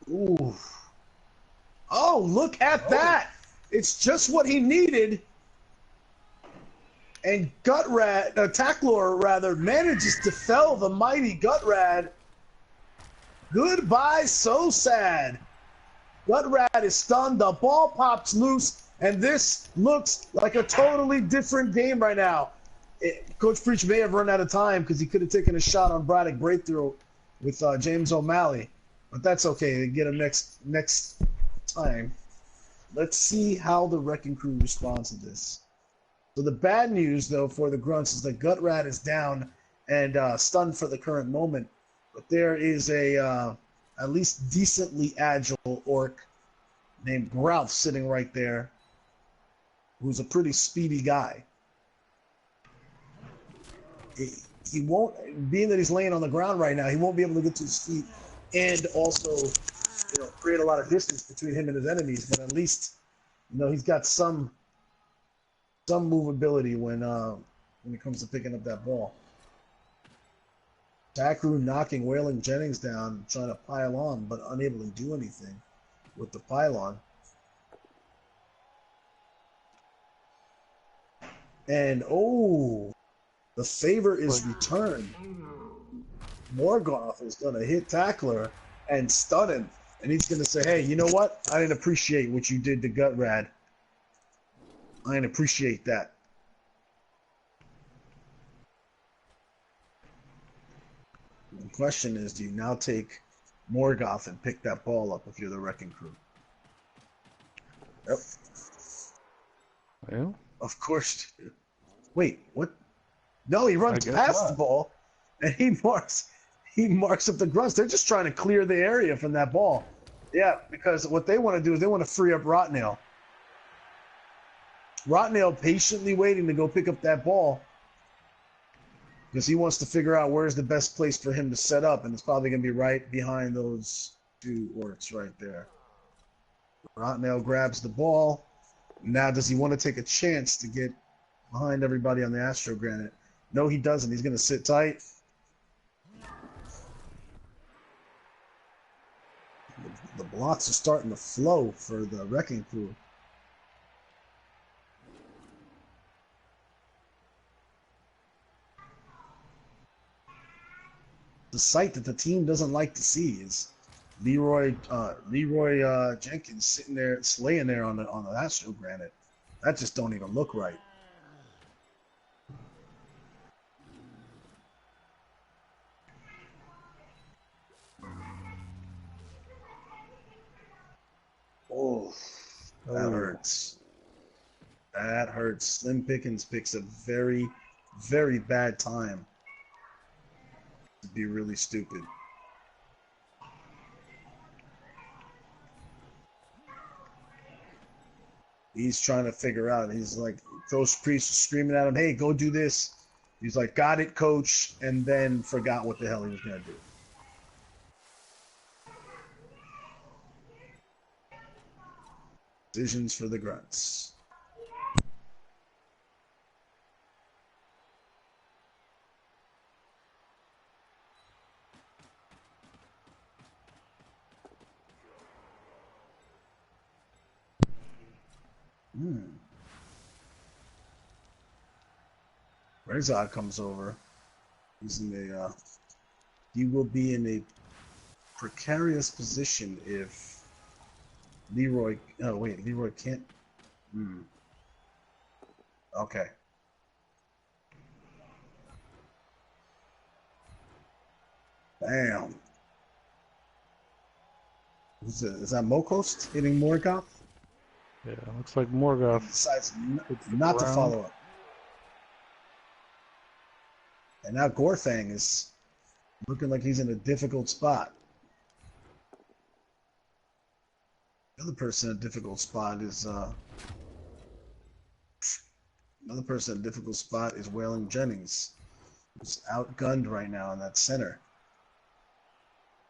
Ooh. Oh, look at that! It's just what he needed. And Tacklor rather, manages to fell the mighty Gutrad. Goodbye, so sad. Gutrad is stunned, the ball pops loose, and this looks like a totally different game right now. Coach Preach may have run out of time because he could have taken a shot on Braddock breakthrough with James O'Malley. But that's okay. They get him next time. Let's see how the Wrecking Crew responds to this. So the bad news, though, for the Grunts is that Gutrad is down and stunned for the current moment. But there is a at least decently agile orc named Grunts sitting right there, who's a pretty speedy guy. He won't, being that he's laying on the ground right now, he won't be able to get to his feet and also, create a lot of distance between him and his enemies. But at least, he's got some movability when it comes to picking up that ball. Takru knocking Wailing Jennings down, trying to pile on, but unable to do anything with the pylon. And the favor is returned. Morgoth is going to hit Tackler and stun him. And he's going to say, hey, you know what? I didn't appreciate what you did to Gutrad. I didn't appreciate that. The question is, do you now take Morgoth and pick that ball up if you're the Wrecking Crew? Yep. Well, of course you do. Wait, what? No, he runs past the ball, and he marks up the Grunts. They're just trying to clear the area from that ball. Yeah, because what they want to do is they want to free up Rotnail. Rotnail patiently waiting to go pick up that ball because he wants to figure out where's the best place for him to set up, and it's probably going to be right behind those two orcs right there. Rotnail grabs the ball. Now, does he want to take a chance to get behind everybody on the Astro Granite? No, he doesn't. He's going to sit tight. The blocks are starting to flow for the Wrecking Crew. The sight that the team doesn't like to see is Leroy Jenkins sitting there, slaying there on the Astro Granite. That just don't even look right. Oh, that hurts. That hurts. Slim Pickens picks a very, very bad time to be really stupid. He's trying to figure out. He's like, Coach Priest is screaming at him, hey, go do this. He's like, got it, Coach, and then forgot what the hell he was going to do. Decisions for the Grunts. Rezod comes over. He's in a. He will be in a precarious position if Leroy. Oh wait, Leroy can't. Okay. Bam. Is that Mokos hitting Morgoth? Yeah, looks like Morgoth decides not to follow up. And now Gorfang is looking like he's in a difficult spot. The other person in a difficult spot is Another person in a difficult spot is Waylon Jennings, who's outgunned right now in that center.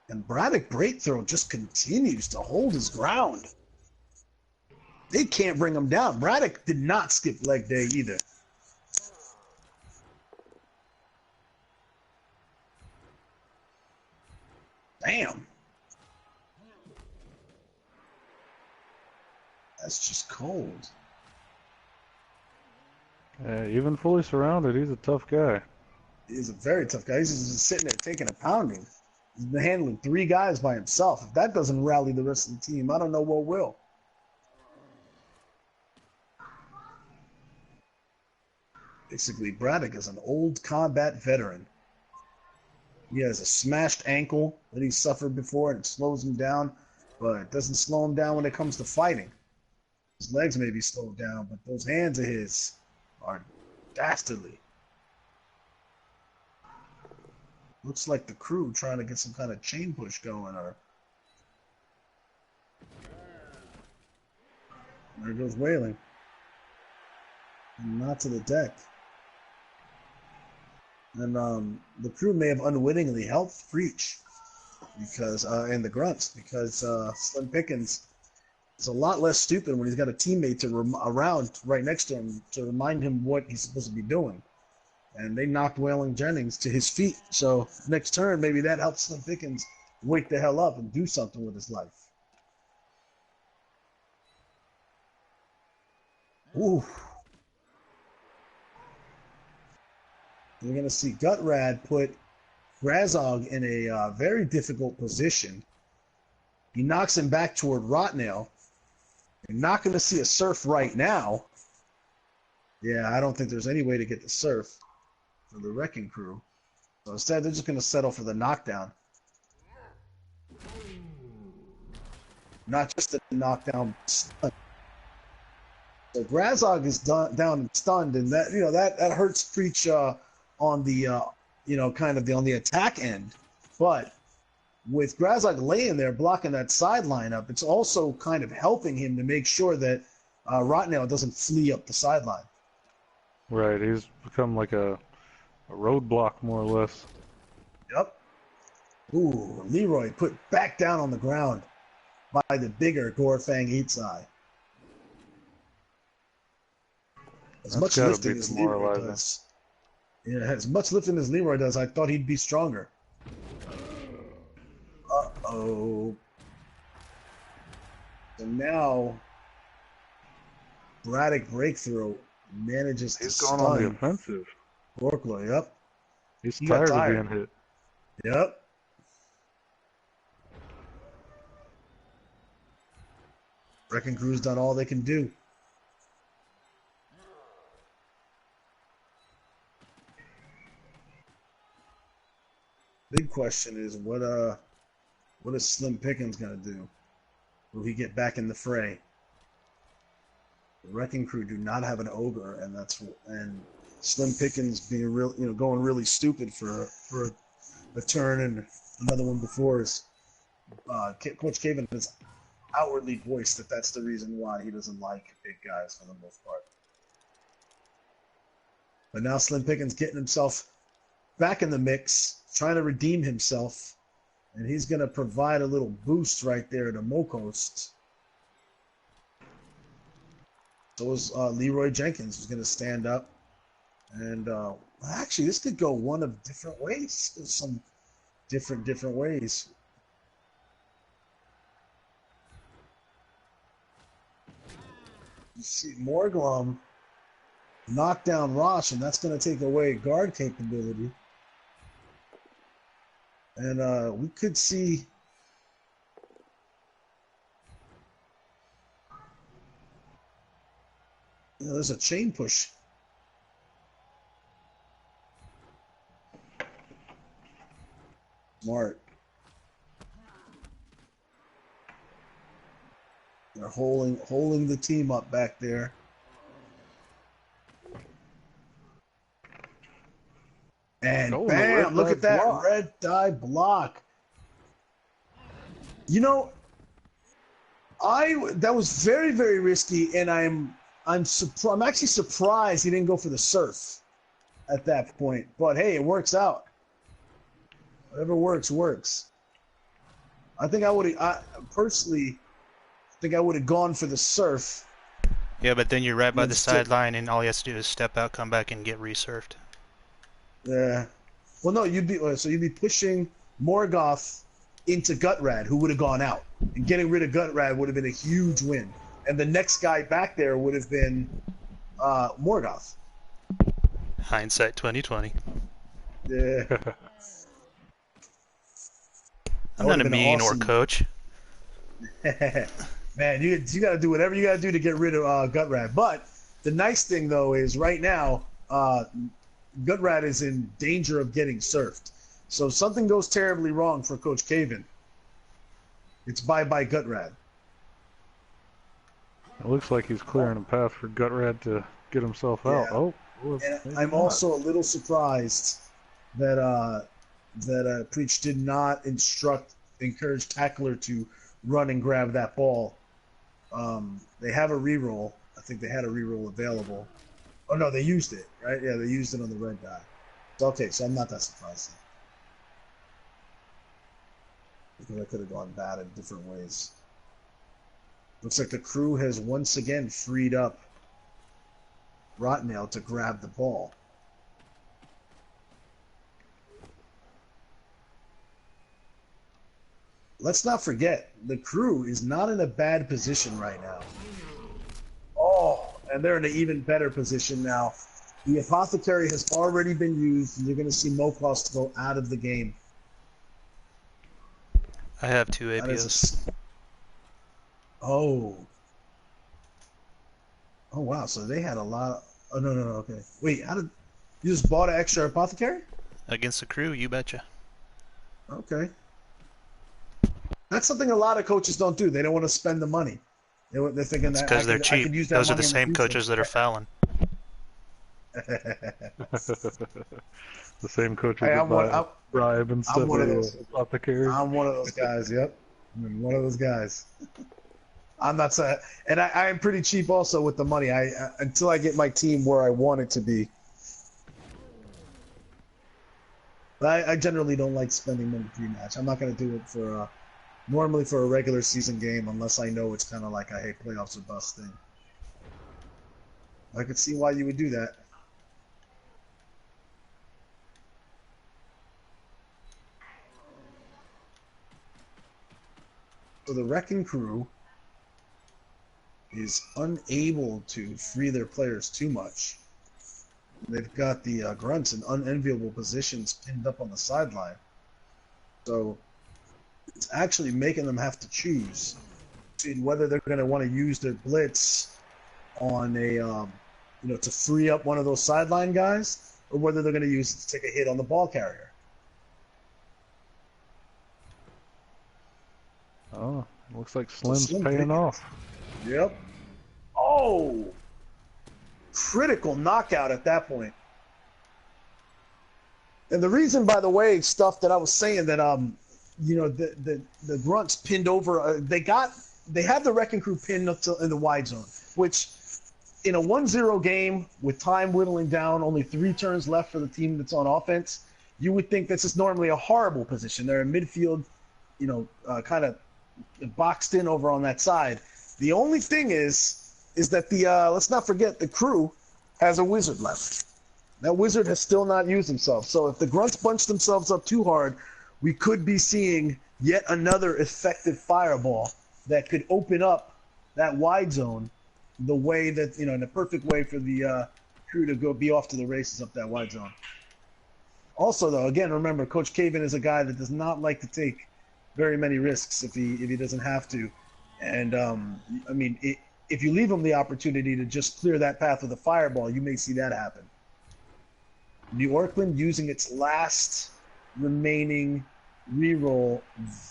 And Braddock Breakthrow just continues to hold his ground. They can't bring him down. Braddock did not skip leg day either. Damn. That's just cold. Even fully surrounded, he's a tough guy. He's a very tough guy. He's just sitting there taking a pounding. He's been handling 3 guys by himself. If that doesn't rally the rest of the team, I don't know what will. Basically, Braddock is an old combat veteran. He has a smashed ankle that he suffered before, and it slows him down, but it doesn't slow him down when it comes to fighting. His legs may be slowed down, but those hands of his are dastardly. Looks like the crew trying to get some kind of chain push going, or there goes Whaling. Not to the deck. And the crew may have unwittingly helped Preach because and the Grunts, because Slim Pickens is a lot less stupid when he's got a teammate around right next to him to remind him what he's supposed to be doing. And they knocked Waylon Jennings to his feet. So next turn, maybe that helps Slim Pickens wake the hell up and do something with his life. Ooh. We're going to see Gutrad put Grazog in a very difficult position. He knocks him back toward Rotnail. You're not going to see a surf right now. Yeah, I don't think there's any way to get the surf for the Wrecking Crew. So instead, they're just going to settle for the knockdown. Not just the knockdown. Stun. So Grazog is down and stunned, and that that hurts Preach on the on the attack end. But with Grazog laying there blocking that sideline up, it's also kind of helping him to make sure that Rotnail doesn't flee up the sideline. Right, he's become like a roadblock more or less. Yep. Ooh, Leroy put back down on the ground by the bigger Gorfang Eats Eye. As much lifting as Leroy does. Yeah, as much lifting as Leroy does, I thought he'd be stronger. Uh-oh. So now, Braddock Breakthrough manages to stun. He's going on the offensive. Orcland, yep. He's tired of being hit. Yep. Wrecking Crew's done all they can do. Big question is what is Slim Pickens gonna do? Will he get back in the fray? The Wrecking Crew do not have an ogre, and Slim Pickens being going really stupid for a turn and another one before his Coach Caven has outwardly voiced that that's the reason why he doesn't like big guys for the most part. But now Slim Pickens getting himself back in the mix, trying to redeem himself, and he's going to provide a little boost right there to Mokost. So is Leroy Jenkins, who's going to stand up. And actually, this could go one of different ways. There's some different ways. You see Morglum knock down Rosh, and that's going to take away guard capability. And we could see there's a chain push. Smart. They're holding the team up back there. And bam! Look at that red die block. You know, that was very, very risky, and I'm I'm actually surprised he didn't go for the surf at that point. But hey, it works out. Whatever works, works. I think I would personally think I would have gone for the surf. Yeah, but then you're right by the Instead- sideline, and all you have to do is step out, come back, and get resurfed. Yeah. Well, no, you'd be pushing Morgoth into Gutrad, who would have gone out, and getting rid of Gutrad would have been a huge win. And the next guy back there would have been Morgoth. Hindsight 2020. Yeah. I'm not a mean or coach. Man, you got to do whatever you got to do to get rid of Gutrad. But the nice thing, though, is right now, Gutrad is in danger of getting surfed. So if something goes terribly wrong for Coach Caven, it's bye-bye Gutrad. It looks like he's clearing a path for Gutrad to get himself out. Yeah. Oh, And I'm also a little surprised that Preach did not encourage Tackler to run and grab that ball. They have a reroll. I think they had a reroll available. Oh no, they used it, right? Yeah, they used it on the red guy. So, okay, so I'm not that surprised. Because I could have gone bad in different ways. Looks like the crew has once again freed up Rotnail to grab the ball. Let's not forget, the crew is not in a bad position right now. Oh, and they're in an even better position now. The Apothecary has already been used, and you're going to see Mokos go out of the game. I have 2 That APOs. is Oh, wow, so they had a lot of... Oh, no, okay. Wait, how did... You just bought an extra Apothecary? Against the crew, you betcha. Okay. That's something a lot of coaches don't do. They don't want to spend the money. They're thinking It's that because they're I cheap. could use that Those are the money in same future. coaches that are fouling. the same coaches Hey, that buy bribe instead I'm one of of those. Apothecary. I'm one of those guys, yep. I'm one of those guys. I'm not saying... And I am pretty cheap also with the money. Until I get my team where I want it to be. But I generally don't like spending money pre-match. I'm not going to do it for... normally for a regular season game, unless I know it's kind of like a hey, playoffs or bust thing. I could see why you would do that. So the Wrecking Crew is unable to free their players too much. They've got the Grunts in unenviable positions pinned up on the sideline. So it's actually making them have to choose between whether they're going to want to use their blitz on a, to free up one of those sideline guys, or whether they're going to use it to take a hit on the ball carrier. Oh, looks like Slim's paying picking. off. Yep. Oh! Critical knockout at that point. And the reason, by the way, stuff that I was saying that the Grunts pinned over. They have the Wrecking Crew pinned up in the wide zone, which in a 1-0 game with time whittling down, only 3 turns left for the team that's on offense, you would think this is normally a horrible position. They're in midfield, kind of boxed in over on that side. The only thing is that let's not forget the crew has a wizard left. That wizard has still not used himself. So if the Grunts bunch themselves up too hard, we could be seeing yet another effective fireball that could open up that wide zone the way that, in a perfect way for the crew to be off to the races up that wide zone. Also, though, again, remember, Coach Caven is a guy that does not like to take very many risks if he doesn't have to. And, if you leave him the opportunity to just clear that path with a fireball, you may see that happen. New Orcland using its last remaining reroll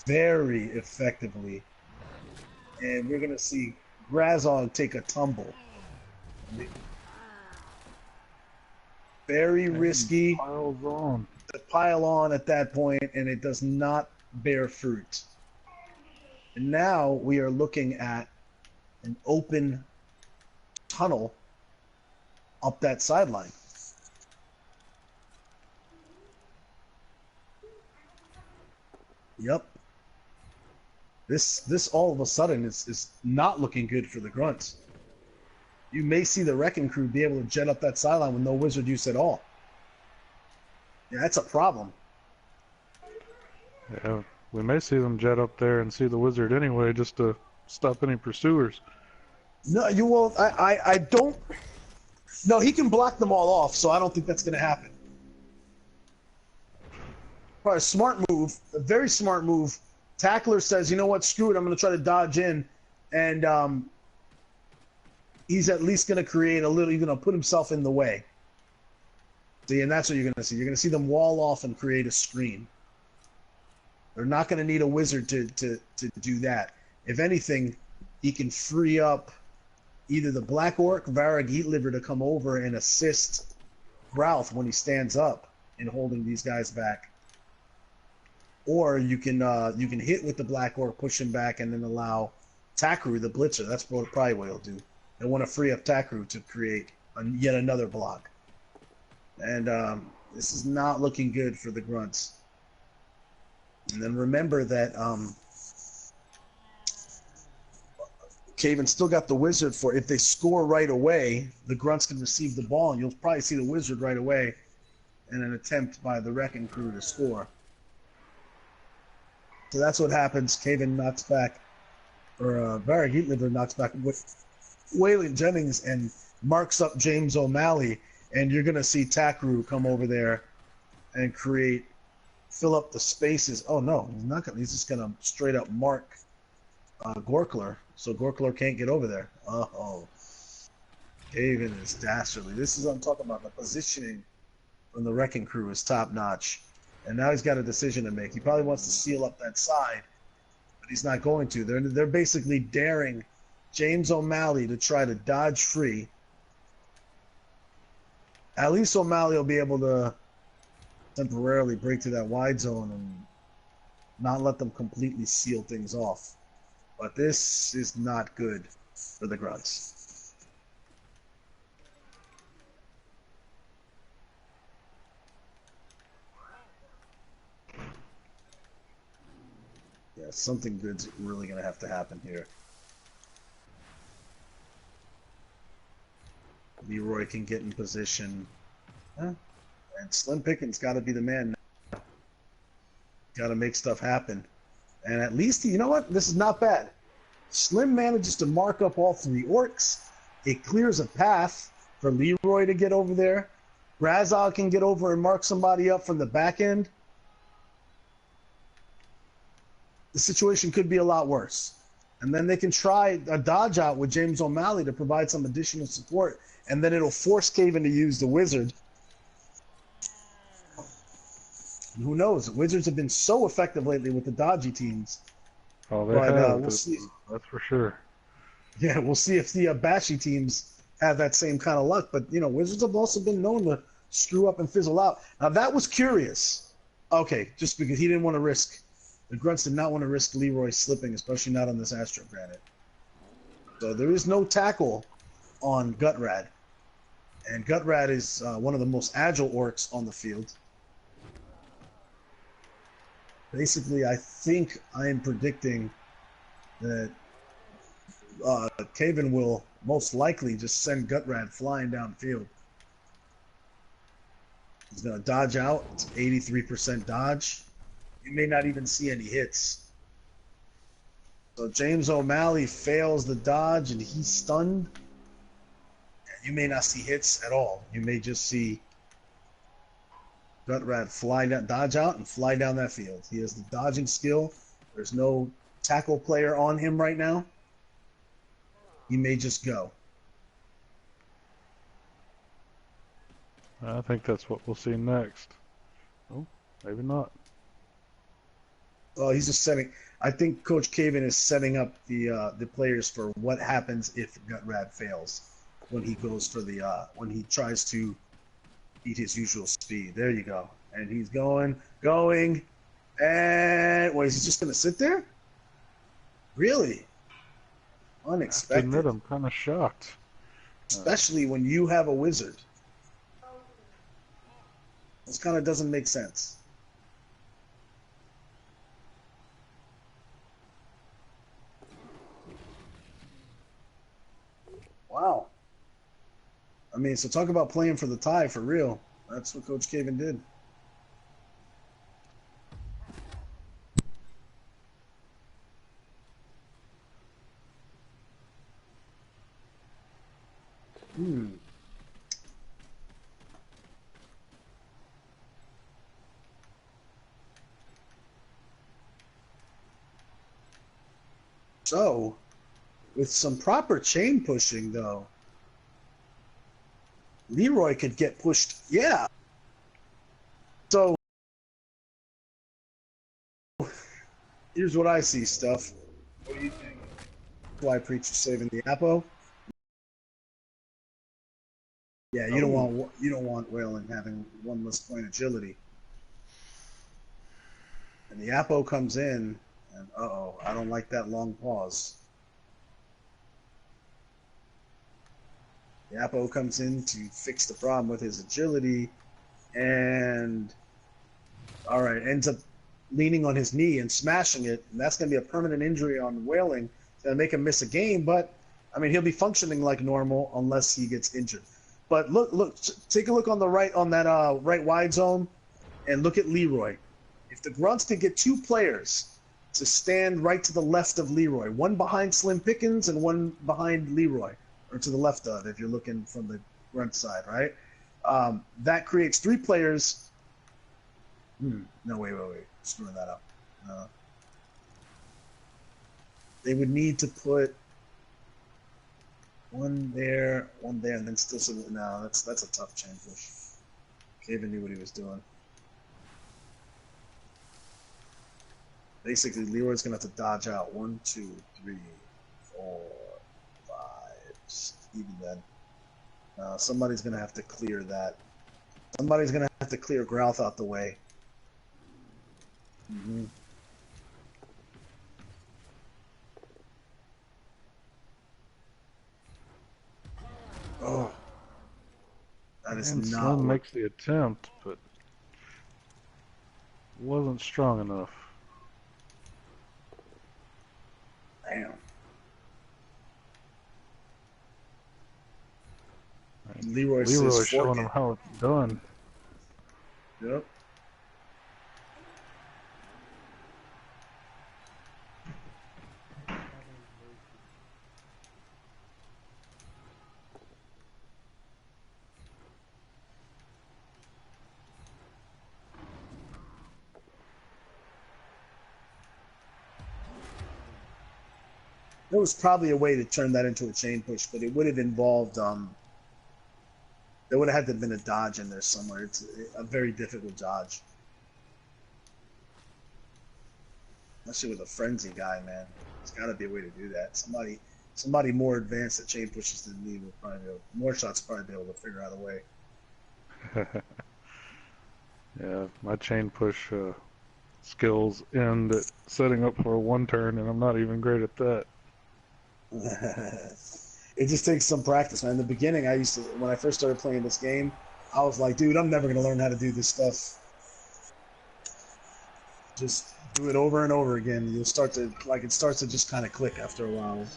very effectively. And we're going to see Grazog take a tumble. Very risky to pile on at that point, and it does not bear fruit. And now we are looking at an open tunnel up that sideline. Yep. This all of a sudden is not looking good for the Grunts. You may see the Wrecking Crew be able to jet up that sideline with no wizard use at all. Yeah, that's a problem. Yeah, we may see them jet up there and see the wizard anyway, just to stop any pursuers. No, you won't. I don't. No, he can block them all off, so I don't think that's going to happen. Probably a smart move, a very smart move. Tackler says, you know what, screw it, I'm going to try to dodge in, and he's at least going to create a little, he's going to put himself in the way. See, and that's what you're going to see. You're going to see them wall off and create a screen. They're not going to need a wizard to do that. If anything, he can free up either the Black Orc, Varag Eatliver to come over and assist Ralph when he stands up in holding these guys back. Or you can hit with the Black Orc, push him back, and then allow Takru, the Blitzer. That's probably what he'll do. They want to free up Takru to create yet another block. And this is not looking good for the Grunts. And then remember that Caven still got the wizard for if they score right away, the Grunts can receive the ball, and you'll probably see the wizard right away in an attempt by the Wrecking Crew to score. So that's what happens. Caven knocks back, or Varag Eatliver knocks back with Waylon Jennings and marks up James O'Malley, and you're going to see Takru come over there and fill up the spaces. Oh no, he's not going. He's just going to straight up mark Gorkler, so Gorkler can't get over there. Oh, Caven is dastardly. This is what I'm talking about. The positioning from the Wrecking Crew is top notch. And now he's got a decision to make. He probably wants to seal up that side, but he's not going to. They're basically daring James O'Malley to try to dodge free. At least O'Malley will be able to temporarily break through that wide zone and not let them completely seal things off. But this is not good for the Grunts. Yeah, something good's really going to have to happen here. Leroy can get in position. And Slim Pickens got to be the man now. Got to make stuff happen. And at least, you know what? This is not bad. Slim manages to mark up all three orcs. It clears a path for Leroy to get over there. Razog can get over and mark somebody up from the back end. The situation could be a lot worse. And then they can try a dodge out with James O'Malley to provide some additional support, and then it'll force Caven to use the wizard. And who knows? Wizards have been so effective lately with the dodgy teams. Oh, they have. We'll see. That's for sure. Yeah, we'll see if the Bashy teams have that same kind of luck. But, you know, Wizards have also been known to screw up and fizzle out. Now, that was curious. Okay, just because he didn't want to risk. The Grunts did not want to risk Leroy slipping, especially not on this Astro Granite. So there is no tackle on Gutrad. And Gutrad is one of the most agile orcs on the field. Basically, I think I am predicting that Caven will most likely just send Gutrad flying downfield. He's going to dodge out. It's 83% dodge. You may not even see any hits. So James O'Malley fails the dodge and he's stunned. You may not see hits at all. You may just see Gutrad fly down, dodge out and fly down that field. He has the dodging skill. There's no tackle player on him right now. He may just go. I think that's what we'll see next. Oh, maybe not. Oh, he's just setting. I think Coach Caven is setting up the players for what happens if Gutrad fails when he goes for the when he tries to beat his usual speed. There you go. And he's going, and wait, is he just gonna sit there? Really? I have to Unexpected. admit, I'm kind of shocked. especially when you have a wizard. This kind of doesn't make sense. Wow. I mean, so talk about playing for the tie for real. That's what Coach Caven did. So, with some proper chain pushing, though, Leroy could get pushed. Yeah. So, here's what I see, Stuff. What do you think? Why Preacher saving the Apo? Yeah, you don't want Whalen having one less point agility. And the Apo comes in, and I don't like that long pause. The Apo comes in to fix the problem with his agility, and ends up leaning on his knee and smashing it, and that's going to be a permanent injury on Whaling. It's going to make him miss a game, but I mean he'll be functioning like normal unless he gets injured. But look, take a look on the right on that right wide zone, and look at Leroy. If the Grunts could get two players to stand right to the left of Leroy, one behind Slim Pickens and one behind Leroy, or to the left of, if you're looking from the Grunt side, right? That creates three players. No, wait. Screwing that up. They would need to put one there, and then still some. No, that's a tough chain push. Caven knew what he was doing. Basically, Leroy's gonna have to dodge out 1, 2, 3, 4, 5, 6, even then. Somebody's gonna have to clear that. Somebody's gonna have to clear Grouth out the way. Oh, that is and not. Slim makes the attempt, but wasn't strong enough. Damn. Leroy says showing him how it's done. Yep. There was probably a way to turn that into a chain push, but it would have involved there would have had to have been a dodge in there somewhere. It's a very difficult dodge. Especially with a frenzy guy, man. There's got to be a way to do that. Somebody more advanced at chain pushes than me would probably more shots probably be able to figure out a way. Yeah, my chain push skills end at setting up for a one turn, and I'm not even great at that. It just takes some practice, man. In the beginning, when I first started playing this game, I was like, dude, I'm never going to learn how to do this stuff. Just do it over and over again. You'll start to, it starts to just kind of click after a while.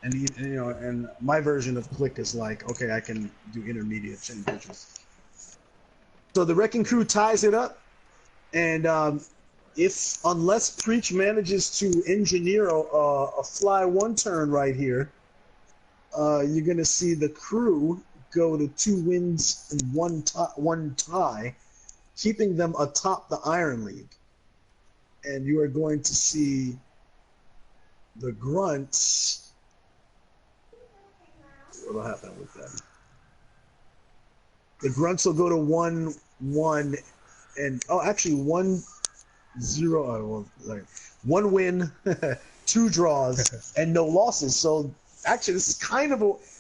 And, and my version of click is like, okay, I can do intermediate chain pushes. So the Wrecking Crew ties it up, and unless Preach manages to engineer a fly one turn right here, you're going to see the crew go to 2 wins and one tie, keeping them atop the Iron League. And you are going to see the Grunts. What will happen with them? The Grunts will go to 1-1 and actually 1-0. One win, 2 draws, and no losses. So actually, this is kind of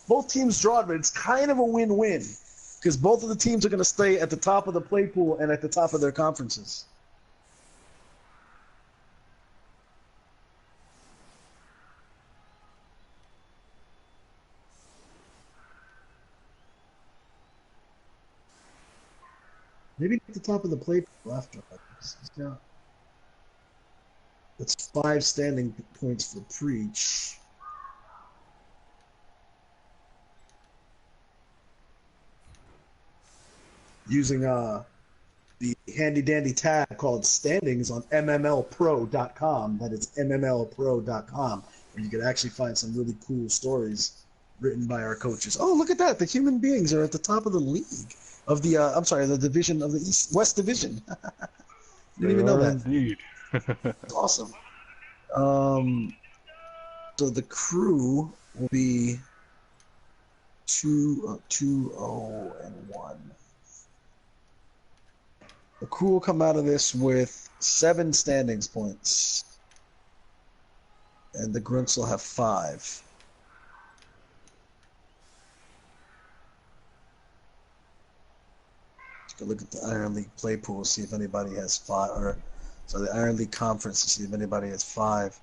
both teams draw, but it's kind of a win-win because both of the teams are going to stay at the top of the play pool and at the top of their conferences. Maybe at the top of the plate after. That's 5 standing points for Preach. Using the handy dandy tab called standings on mmlpro.com. That is mmlpro.com, where you can actually find some really cool stories written by our coaches. Oh, look at that! The human beings are at the top of the league of the the division of the West Division. Didn't even know that. Indeed. It's awesome. So the crew will be 2-0-1. The crew will come out of this with 7 standings points, and the Grunts will have 5. Let's go look at the Iron League play pool, see if anybody has 5, or so the Iron League conference to see if anybody has 5.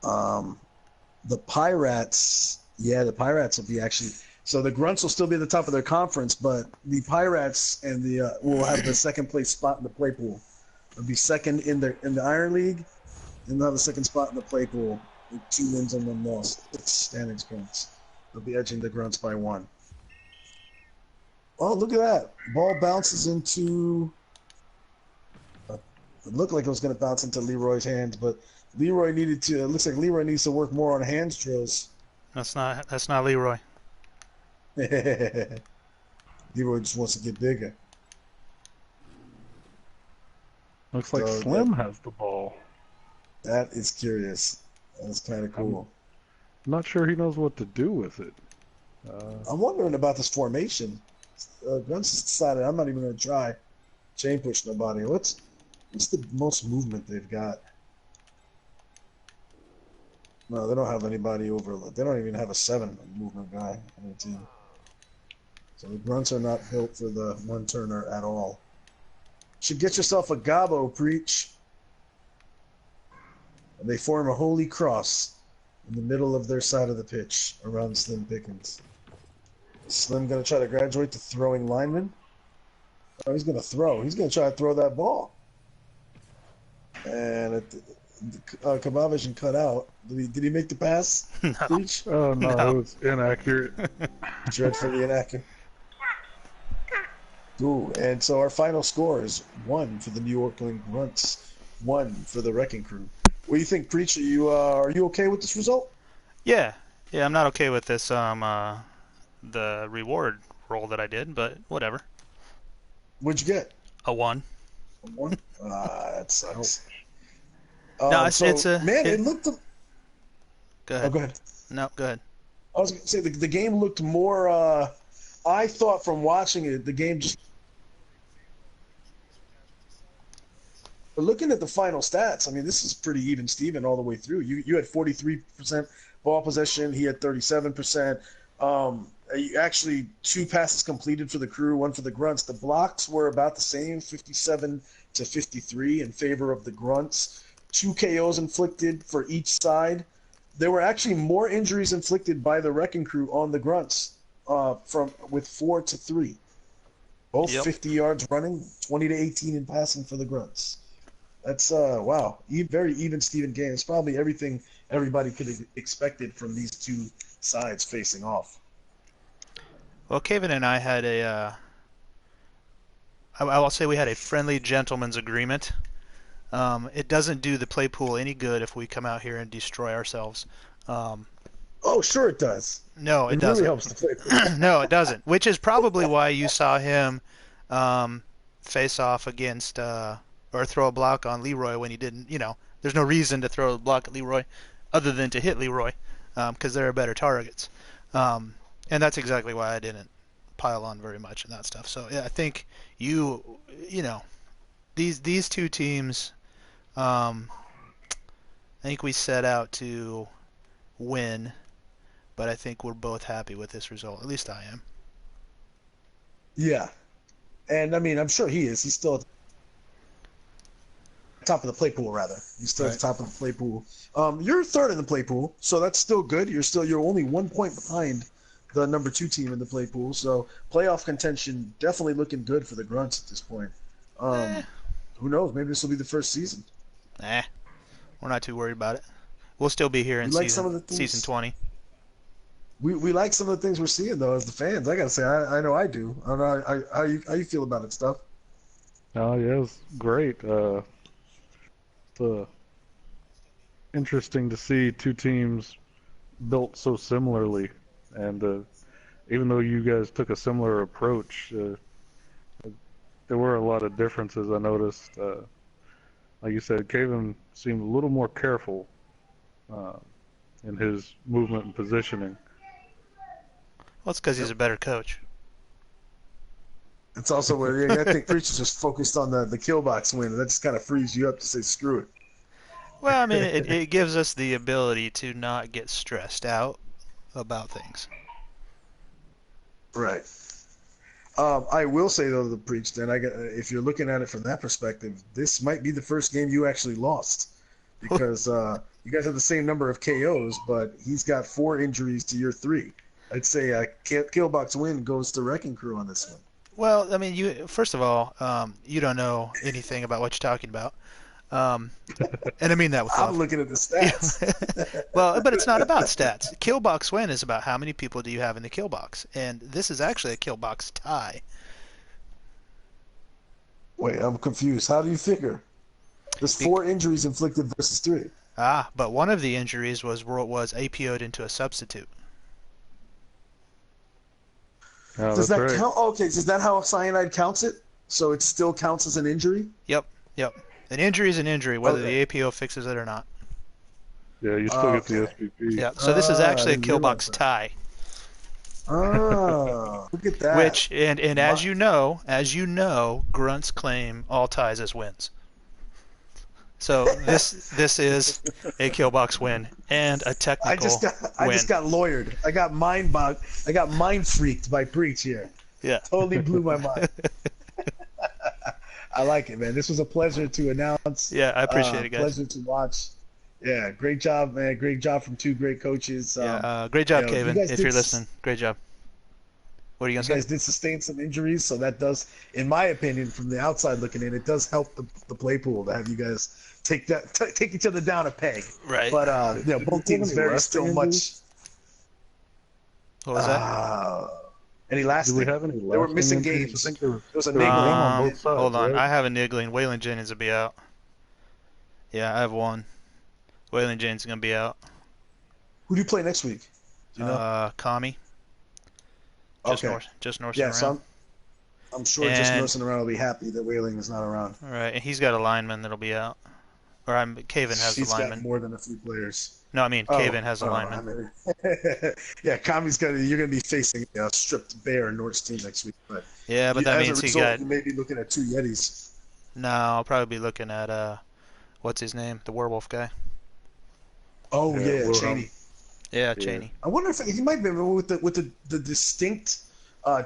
The Pirates, the Pirates will be actually. So the Grunts will still be at the top of their conference, but the Pirates and the will have the second place spot in the play pool. They'll be second in the Iron League, and they'll have the second spot in the play pool with 2 wins and 1 loss. 6 standings points. They'll be edging the Grunts by 1. Oh, look at that! Ball bounces into. It looked like it was going to bounce into Leroy's hands, but Leroy needed to. It looks like Leroy needs to work more on hands drills. That's not Leroy. Leroy just wants to get bigger. Looks like Slim has the ball. That is curious. That's kind of cool. I'm not sure he knows what to do with it. I'm wondering about this formation. Grunts has decided I'm not even going to try chain push nobody. What's the most movement they've got? No, they don't have anybody over. They don't even have a 7 movement guy on their team. So the Grunts are not built for the one-turner at all. Should get yourself a Gabo, Preach. And they form a holy cross in the middle of their side of the pitch around Slim Pickens. Slim going to try to graduate to throwing lineman. Oh, he's going to throw. He's going to try to throw that ball. And Kabavision cut out. Did he make the pass? No. Preach? Oh, no, No. it was inaccurate. Dreadfully inaccurate. Ooh, and so our final score is 1 for the New Orcland Grunts, 1 for the Wrecking Crew. What do you think, Preach? Are you okay with this result? Yeah, I'm not okay with this the reward roll that I did, but whatever. What'd you get? A 1. A 1? That sucks. No, it's a man. It looked. Go ahead. Oh, go ahead. No, go ahead. I was going to say the game looked more. I thought from watching it, the game just. But looking at the final stats, I mean, this is pretty even, Steven, all the way through. You had 43% ball possession. He had 37%. Actually, 2 passes completed for the Crew, 1 for the Grunts. The blocks were about the same, 57 to 53 in favor of the Grunts. 2 KOs inflicted for each side. There were actually more injuries inflicted by the Wrecking Crew on the Grunts, with 4 to 3. Both 50 yards running, 20 to 18 in passing for the Grunts. That's wow, very even Steven game. It's probably everything everybody could have expected from these 2 sides facing off. Well, Kevin and I had I will say we had a friendly gentleman's agreement. It doesn't do the play pool any good if we come out here and destroy ourselves. Oh, sure it does. No, it It doesn't. really helps the play pool. No, it doesn't. Which is probably why you saw him face off against or throw a block on Leroy when he didn't. There's no reason to throw a block at Leroy other than to hit Leroy because there are better targets. And that's exactly why I didn't pile on very much and that stuff. So yeah, I think these 2 teams, I think we set out to win, but I think we're both happy with this result. At least I am. Yeah. And, I mean, I'm sure he is. He's still at the top of the play pool, rather. He's still at the top of the play pool. You're 3rd in the play pool, so that's still good. You're only 1 point behind the number 2 team in the play pool. So playoff contention definitely looking good for the Grunts at this point. Who knows? Maybe this will be the first season. We're not too worried about it. We'll still be here in season 20. We like some of the things we're seeing though as the fans. I gotta say, I know I do. I don't know how you feel about it, stuff. Oh yeah, it's great. It's interesting to see two teams built so similarly, and even though you guys took a similar approach, there were a lot of differences I noticed. Like you said, Caven seemed a little more careful in his movement and positioning. Well, it's because he's a better coach. It's also where I think Preacher's just focused on the kill box win, and that just kind of frees you up to say screw it. Well, I mean, it gives us the ability to not get stressed out about things. Right. I will say though, the Preach. Then if you're looking at it from that perspective, this might be the first game you actually lost, because you guys have the same number of KOs, but he's got 4 injuries to your 3. I'd say a kill box win goes to Wrecking Crew on this one. Well, I mean, first of all, you don't know anything about what you're talking about. And I mean that with love. I'm looking at the stats. Well, but it's not about stats. Kill box win is about how many people do you have in the kill box, and this is actually a kill box tie. Wait, I'm confused. How do you figure? There's 4 injuries inflicted versus 3. But one of the injuries was APO'd into a substitute. Oh, Does that right. count? Okay, is that how cyanide counts it? So it still counts as an injury? Yep. An injury is an injury, whether Okay. the APO fixes it or not. Yeah, you still get the SPP. Yeah. So this is actually a didn't kill realize box that. tie. Look at that. Which and as you know, Grunts claim all ties as wins. So this is a kill box win and a technical I win. just got lawyered. I got mind freaked by Preach here. Yeah. Totally blew my mind. I like it, man. This was a pleasure to announce. Yeah, I appreciate it, guys. Pleasure to watch. Yeah, great job, man. Great job from 2 great coaches. Great job, you know, Kevin, you guys if did you're listening. Great job. What are you You going to say? guys did sustain some injuries, so that does, in my opinion, from the outside looking in, it does help the play pool to have you guys take each other down a peg. Right. But both teams very still much. What was that? Any last? Do we have any? They were missing injuries? games. I think there was a there niggling. one on both sides, Hold on. right? I have a niggling. Waylon Jennings will be out. Yeah, I have one. Waylon Jennings is going to be out. Who do you play next week? Do you know? Kami. Just north Yeah, around. so I'm sure just And- nursing around will be happy that Whaling is not around. All right, and he's got a lineman that'll be out. Or Caven has He's a got lineman. more than a few players. No, I mean Caven has a lineman. Yeah, Kami's you're gonna be facing a stripped bear Nort's team next week. But Yeah, but that as means a he result, got. you may be looking at 2 Yetis. No, I'll probably be looking at what's his name, the werewolf guy. Oh Yeah, yeah, Wilhelm. Cheney. Yeah, Cheney. I wonder if he might be with the distinct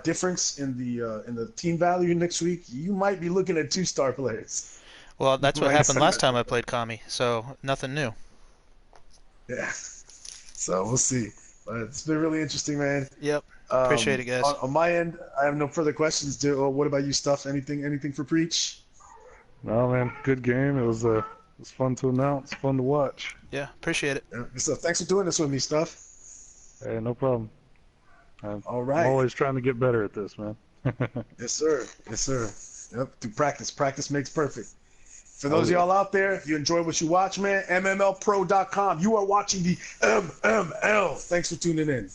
difference in the team value next week. You might be looking at 2-star players. Well, that's what Like happened last Sunday. time I played Kami, so nothing new. Yeah. So we'll see. But it's been really interesting, man. Yep. Appreciate it, guys. On my end, I have no further questions. What about you, Stuff? Anything for Preach? No, man, good game. It was fun to announce, fun to watch. Yeah, appreciate it. Yeah. So thanks for doing this with me, Stuff. Hey, no problem. All right. I'm always trying to get better at this, man. Yes, sir. Yes, sir. Yep. Through practice. Practice makes perfect. For those of y'all out there, if you enjoy what you watch, man, MMLpro.com. You are watching the MML. Thanks for tuning in.